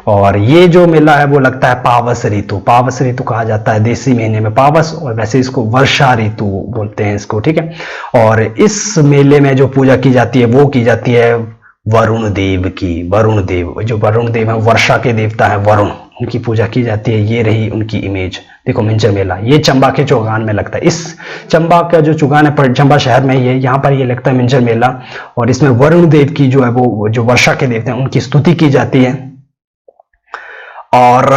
और ये जो मेला है वो लगता है पावस ऋतु, पावस ऋतु कहा जाता है देसी महीने में पावस, और वैसे इसको वर्षा ऋतु बोलते हैं इसको, ठीक है। और इस मेले में जो पूजा की जाती है वो की जाती है वरुण देव की। वरुण देव, जो वरुण देव है वर्षा के देवता है वरुण, उनकी पूजा की जाती है। ये रही उनकी इमेज। देखो मिंजर मेला ये चंबा के चौगान में लगता है। इस चंबा का जो चौगान है चंबा शहर में ये यहाँ पर ये लगता है मिंजर मेला। और इसमें वरुण देव की जो है वो जो वर्षा के देवते हैं उनकी स्तुति की जाती है। और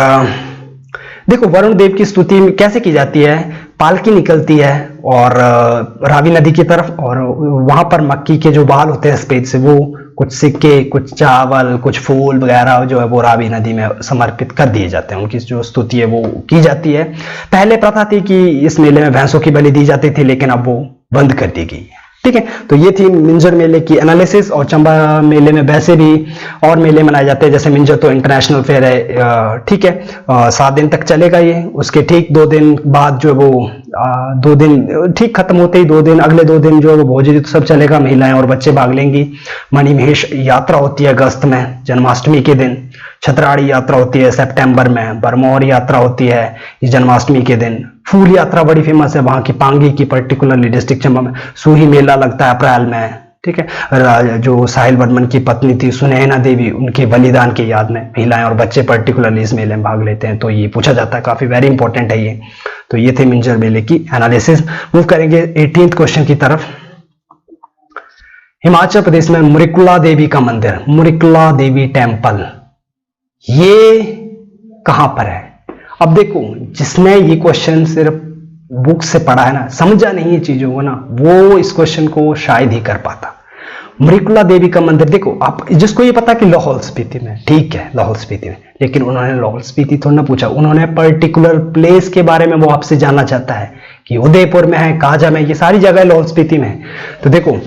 देखो वरुण देव की स्तुति कैसे की जाती है? पालकी निकलती है और रावी नदी की तरफ, और वहां पर मक्की के जो बाल होते हैं सफेद से, वो कुछ सिक्के, कुछ चावल, कुछ फूल वगैरह जो है वो रावी नदी में समर्पित कर दिए जाते हैं। उनकी जो स्तुति है वो की जाती है। पहले प्रथा थी कि इस मेले में भैंसों की बलि दी जाती थी, लेकिन अब वो बंद कर दी गई, ठीक है। तो ये थी मिंजर मेले की एनालिसिस। और चंबा मेले में वैसे भी और मेले मनाए जाते हैं, जैसे मिंजर तो इंटरनेशनल फेयर है, ठीक है, 7 दिन तक चलेगा ये। उसके ठीक 2 दिन बाद जो है वो 2 दिन ठीक खत्म होते ही 2 दिन, अगले 2 दिन जो है वो भोजरी उत्सव चलेगा, महिलाएं और बच्चे भाग लेंगी। मणिमहेश यात्रा होती है अगस्त में जन्माष्टमी के दिन। छतराड़ी यात्रा होती है सितंबर में। बरमौर यात्रा होती है इस जन्माष्टमी के दिन। फूल यात्रा बड़ी फेमस है वहां की, पांगी की, पर्टिकुलरली डिस्ट्रिक्ट चंबा में। सूही मेला लगता है अप्रैल में, ठीक है। जो साहिल वर्मन की पत्नी थी सुनैना देवी, उनके बलिदान की याद में महिलाएं और बच्चे पर्टिकुलरली इस मेले में भाग लेते हैं। तो ये पूछा जाता है, काफी वेरी इंपॉर्टेंट है ये। तो ये थे मिंजर मेले की एनालिसिस। मूव करेंगे 18th क्वेश्चन की तरफ। हिमाचल प्रदेश में मुरिकुला देवी का मंदिर, मुरिकुला देवी टेम्पल, ये कहां पर है? अब देखो जिसने ये क्वेश्चन सिर्फ बुक से पढ़ा है ना, समझा नहीं ये चीजों को ना, वो इस क्वेश्चन को शायद ही कर पाता। मुरिकुला देवी का मंदिर, देखो आप जिसको ये पता कि लाहौल स्पीति में, ठीक है लाहौल स्पीति में, लेकिन उन्होंने लाहौल स्पीति थोड़ा ना पूछा, उन्होंने पर्टिकुलर प्लेस के बारे में वो आपसे जानना चाहता है कि उदयपुर में है, काजा में, ये सारी जगह लाहौल स्पीति में है। तो देखो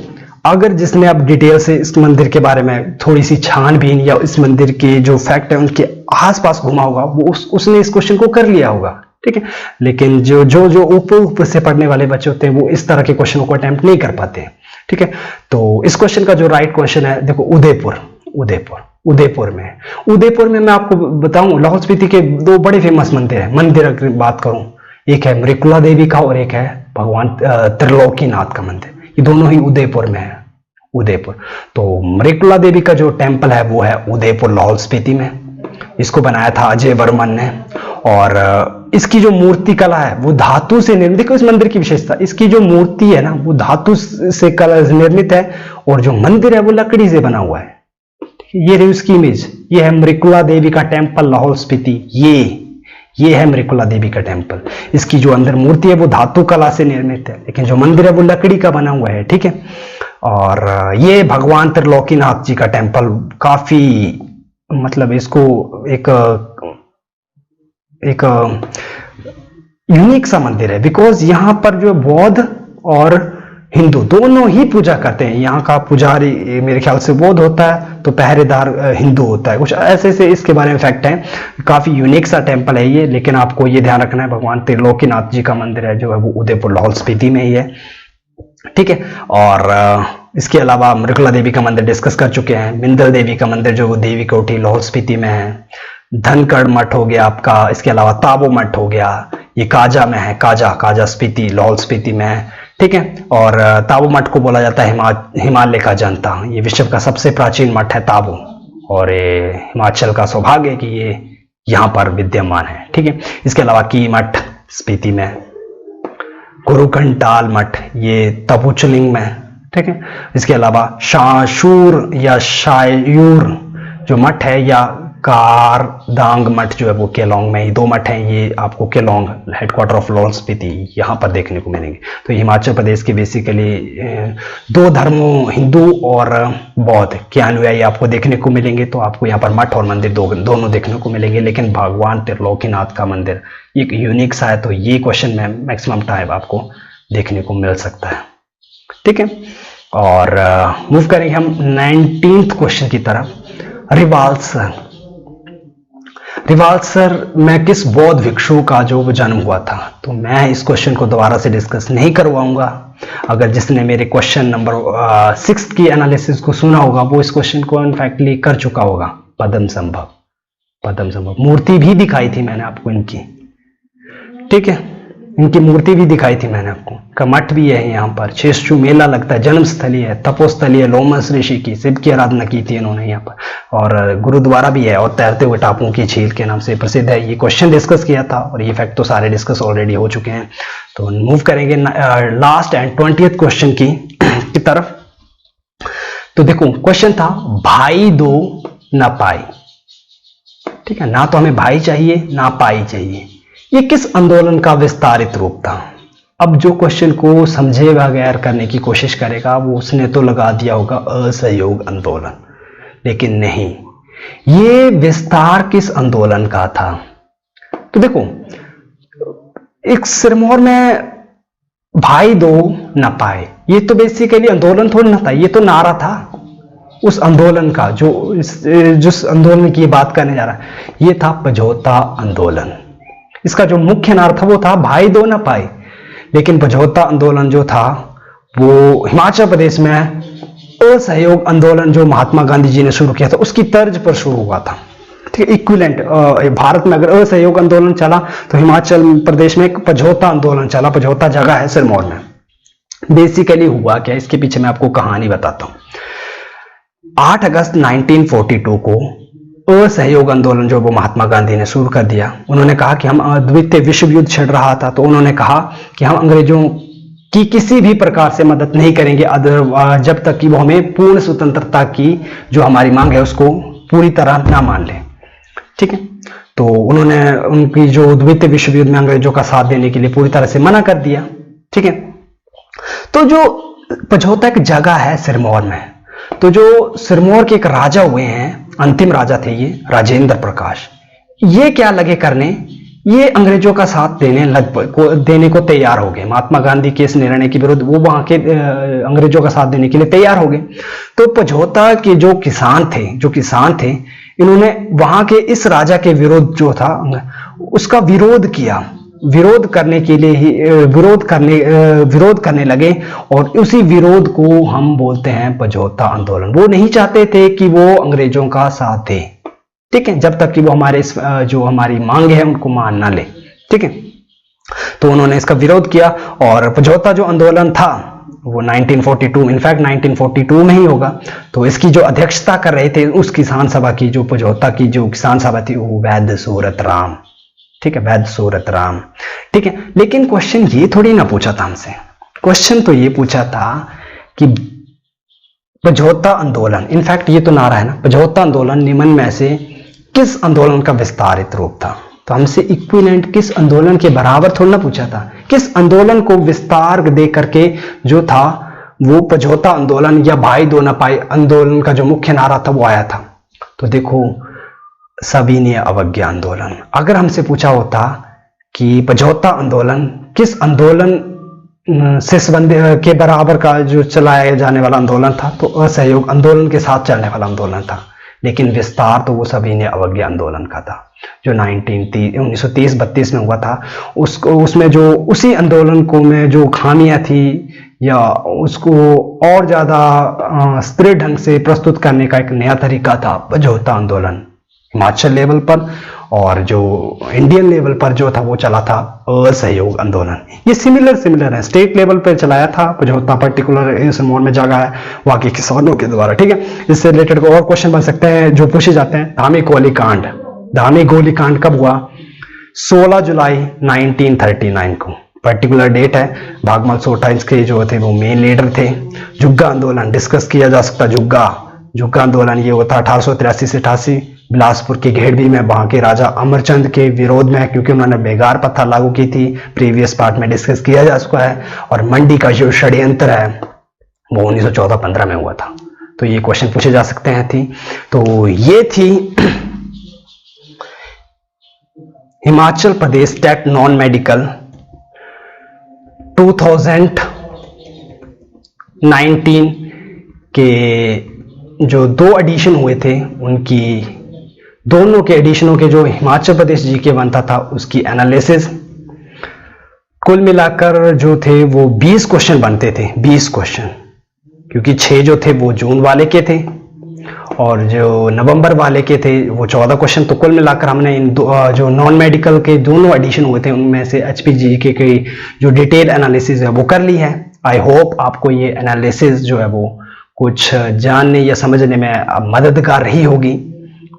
अगर जिसने अब डिटेल से इस मंदिर के बारे में थोड़ी सी छानबीन या इस मंदिर के जो फैक्ट है उनके आसपास घुमा होगा वो उसने इस क्वेश्चन को कर लिया होगा, ठीक है। लेकिन जो जो जो ऊपर से पढ़ने वाले बच्चे होते हैं वो इस तरह के क्वेश्चनों को अटेम्प्ट नहीं कर पाते, ठीक है। तो इस क्वेश्चन का जो राइट क्वेश्चन है, देखो उदयपुर में मैं आपको बताऊं, लाहौल स्पीति के दो बड़े फेमस मंदिर है। मंदिर अगर बात करूं, एक है मृकुला देवी का और एक है भगवान त्रिलोकीनाथ का मंदिर। ये दोनों ही उदयपुर में है, उदयपुर। तो मृकुला देवी का जो टेम्पल है वो है उदयपुर लाहौल स्पीति में। इसको बनाया था अजय वर्मन ने, और इसकी जो मूर्ति कला है वो धातु से निर्मित। देखो इस मंदिर की विशेषता, इसकी जो मूर्ति है ना वो धातु से कला निर्मित है, और जो मंदिर है वो लकड़ी से बना हुआ है। ये रही उसकी इमेज, ये है मृकुला देवी का टेम्पल लाहौल स्पीति। ये है मृकुला देवी का टेम्पल। इसकी जो अंदर मूर्ति है वो धातु कला से निर्मित है, लेकिन जो मंदिर है वो लकड़ी का बना हुआ है, ठीक है। और ये भगवान त्रिलोकीनाथ जी का टेम्पल काफी, मतलब इसको एक यूनिक सा मंदिर है, बिकॉज यहां पर जो बौद्ध और हिंदू दोनों ही पूजा करते हैं। यहाँ का पुजारी मेरे ख्याल से बौद्ध होता है, तो पहरेदार हिंदू होता है, कुछ ऐसे से इसके बारे में फैक्ट है। काफी यूनिक सा टेम्पल है ये, लेकिन आपको ये ध्यान रखना है भगवान त्रिलोकीनाथ जी का मंदिर है जो है वो उदयपुर लाहौल स्पीति में ही है, ठीक है। और इसके अलावा मृकुला देवी का मंदिर डिस्कस कर चुके हैं। मिंदल देवी का मंदिर जो वो देवी कोठी लाहौल स्पीति में है। धनकड़ मठ हो गया आपका, इसके अलावा ताबो मठ हो गया, ये काजा में है, काजा स्पीति लाहौल स्पीति में है, ठीक है। और ताबो मठ को बोला जाता है हिमालय का जनता। ये विश्व का सबसे प्राचीन मठ है ताबो, और ये हिमाचल का सौभाग्य है कि ये यहाँ पर विद्यमान है, ठीक है। इसके अलावा की मठ स्पीति में, गुरुकंटाल मठ ये तपुचलिंग में, ठीक है। इसके अलावा शाशूर या शायूर जो मठ है, या कारदांग मठ जो है वो केलोंग में। ही दो मठ हैं, ये आपको केलोंग हेडक्वार्टर ऑफ लाहौल स्पीति यहाँ पर देखने को मिलेंगे। तो हिमाचल प्रदेश के बेसिकली दो धर्मों हिंदू और बौद्ध के अनुयायी आपको देखने को मिलेंगे। तो आपको यहाँ पर मठ और मंदिर दोनों देखने को मिलेंगे, लेकिन भगवान त्रिलोकीनाथ का मंदिर एक यूनिक सा है, तो ये क्वेश्चन में मैक्सिमम टाइम आपको देखने को मिल सकता है, ठीक है। और मूव करेंगे हम 19th क्वेश्चन की तरफ। रिवाल्सर में किस बौद्ध भिक्षु का जो जन्म हुआ था? तो मैं इस क्वेश्चन को दोबारा से डिस्कस नहीं करवाऊंगा। अगर जिसने मेरे क्वेश्चन नंबर 6 की एनालिसिस को सुना होगा वो इस क्वेश्चन को इनफैक्टली कर चुका होगा। पद्म संभव मूर्ति भी दिखाई थी मैंने आपको इनकी, ठीक है। इनकी मूर्ति भी दिखाई थी मैंने आपको। का मठ भी है यहाँ पर, शेषचू मेला लगता है, जन्मस्थली है, तपोस्थली है, लोमस ऋषि की, शिव की आराधना की थी इन्होंने यहाँ पर, और गुरुद्वारा भी है, और तैरते हुए टापुओं की झील के नाम से प्रसिद्ध है। ये क्वेश्चन डिस्कस किया था और ये फैक्ट तो सारे डिस्कस ऑलरेडी हो चुके हैं। तो मूव करेंगे लास्ट एंड 20th क्वेश्चन की तरफ। तो देखो क्वेश्चन था भाई दो ना पाई, ठीक है। ना तो हमें भाई चाहिए ना पाई चाहिए। ये किस आंदोलन का विस्तारित रूप था? अब जो क्वेश्चन को समझेगा गैर करने की कोशिश करेगा वो उसने तो लगा दिया होगा असहयोग आंदोलन, लेकिन नहीं, ये विस्तार किस आंदोलन का था? तो देखो एक सिरमौर में भाई दो न पाए, ये तो बेसिकली आंदोलन थोड़ी ना था, ये तो नारा था उस आंदोलन का। जिस आंदोलन की बात करने जा रहा है ये था पझौता आंदोलन। इसका जो मुख्य नारा था वो था भाई दो ना पाए, लेकिन पझौता आंदोलन जो था वो हिमाचल प्रदेश में असहयोग आंदोलन जो महात्मा गांधी जी ने शुरू किया था उसकी तर्ज पर शुरू हुआ था, ठीक है। इक्विवेलेंट भारत में अगर असहयोग आंदोलन चला तो हिमाचल प्रदेश में एक पझौता आंदोलन चला। पझौता जगह है सिरमौर में। बेसिकली हुआ क्या, इसके पीछे मैं आपको कहानी बताता हूं। 8 अगस्त 1942 को असहयोग आंदोलन जो वो महात्मा गांधी ने शुरू कर दिया। उन्होंने कहा कि हम द्वितीय विश्व युद्ध छिड़ रहा था, तो उन्होंने कहा कि हम अंग्रेजों की किसी भी प्रकार से मदद नहीं करेंगे जब तक कि वो हमें पूर्ण स्वतंत्रता की जो हमारी मांग है उसको पूरी तरह ना मान ले, ठीक है। तो उन्होंने उनकी जो द्वितीय विश्व युद्ध में अंग्रेजों का साथ देने के लिए पूरी तरह से मना कर दिया, ठीक है। तो जो पझौता एक जगह है सिरमौर में, तो जो सिरमौर के एक राजा हुए हैं, अंतिम राजा थे ये राजेंद्र प्रकाश, ये क्या लगे करने ये अंग्रेजों का साथ देने को तैयार हो गए। महात्मा गांधी के इस निर्णय के विरुद्ध वो वहां के अंग्रेजों का साथ देने के लिए तैयार हो गए। तो पझोता के जो किसान थे इन्होंने वहां के इस राजा के विरुद्ध जो था उसका विरोध किया। विरोध करने लगे और उसी विरोध को हम बोलते हैं पझोता आंदोलन। वो नहीं चाहते थे कि वो अंग्रेजों का साथ दे, ठीक है, जब तक कि वो हमारे जो हमारी मांग है उनको मान ना ले, ठीक है। तो उन्होंने इसका विरोध किया और पझोता जो आंदोलन था वो 1942, इनफैक्ट 1942 में ही होगा। तो इसकी जो अध्यक्षता कर रहे थे उस किसान सभा की, जो पझोता की जो किसान सभा थी, वो वैद्य सूरत राम, ठीक है, वैद्य सूरत राम, ठीक है। लेकिन क्वेश्चन ये थोड़ी ना पूछा था हमसे, क्वेश्चन तो ये पूछा था कि पझोता आंदोलन, इनफैक्ट ये तो नारा है ना, पझोता आंदोलन निम्न में से किस आंदोलन का विस्तारित रूप था। तो हमसे इक्विवेलेंट किस आंदोलन के बराबर थोड़ा ना पूछा था, किस आंदोलन को विस्तार दे करके जो था वो पझोता आंदोलन या भाई दो ना पाई आंदोलन का जो मुख्य नारा था वो आया था। तो देखो, सविनय अवज्ञा आंदोलन। अगर हमसे पूछा होता कि पझोता आंदोलन किस आंदोलन से संबंधित के बराबर का जो चलाया जाने वाला आंदोलन था, तो असहयोग आंदोलन के साथ चलने वाला आंदोलन था। लेकिन विस्तार तो वो सविनय अवज्ञा आंदोलन का था जो 1930-32 में हुआ था। उसमें जो उसी आंदोलन को में जो खामियां थी या उसको और ज्यादा स्थिर ढंग से प्रस्तुत करने का एक नया तरीका था पझोता आंदोलन। हिमाचल लेवल पर और जो इंडियन लेवल पर जो था वो चला था असहयोग आंदोलन। ये सिमिलर है, स्टेट लेवल पर चलाया था पझोता, पर्टिकुलर इस मोड में जगह है वहां के किसानों के द्वारा, ठीक है। इससे रिलेटेड और क्वेश्चन बन सकते हैं जो पूछे जाते हैं। धामी गोलीकांड, धामी गोलीकांड कब हुआ? 16 जुलाई 1939 को पर्टिकुलर डेट है। भागमल सोटा इसके जो थे वो मेन लीडर थे। जुग्गा आंदोलन डिस्कस किया जा सकता। जुग्गा आंदोलन ये होता 1883 से 88 बिलासपुर के घेड़वी में, वहां के राजा अमरचंद के विरोध में, क्योंकि उन्होंने बेगार प्रथा लागू की थी। प्रीवियस पार्ट में डिस्कस किया जा चुका है। और मंडी का जो षड्यंत्र है वो 1914-15 में हुआ था। तो ये क्वेश्चन पूछे जा सकते हैं थी। तो ये थी Himachal Pradesh TET non medical 2019 के जो 2 एडिशन हुए थे, उनकी दोनों के एडिशनों के जो हिमाचल प्रदेश जीके बनता था उसकी एनालिसिस, कुल मिलाकर जो थे वो 20 क्वेश्चन बनते थे। 20 क्वेश्चन, क्योंकि 6 जो थे वो जून वाले के थे और जो नवंबर वाले के थे वो 14 क्वेश्चन। तो कुल मिलाकर हमने इन जो नॉन मेडिकल के दोनों एडिशन हुए थे उनमें से एचपीजीके की जो डिटेल एनालिसिस है वो कर ली है। आई होप आपको ये एनालिसिस जो है वो कुछ जानने या समझने में मददगार रही होगी।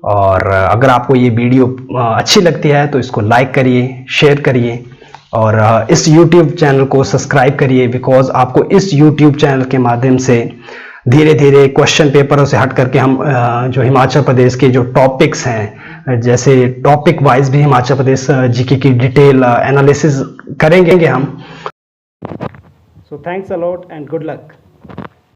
और अगर आपको ये वीडियो अच्छी लगती है तो इसको लाइक करिए, शेयर करिए और इस YouTube चैनल को सब्सक्राइब करिए, बिकॉज आपको इस YouTube चैनल के माध्यम से धीरे धीरे क्वेश्चन पेपरों से हट करके हम जो हिमाचल प्रदेश के जो टॉपिक्स हैं, जैसे टॉपिक वाइज भी हिमाचल प्रदेश जीके की डिटेल एनालिसिस करेंगे हम। So thanks a lot and good luck.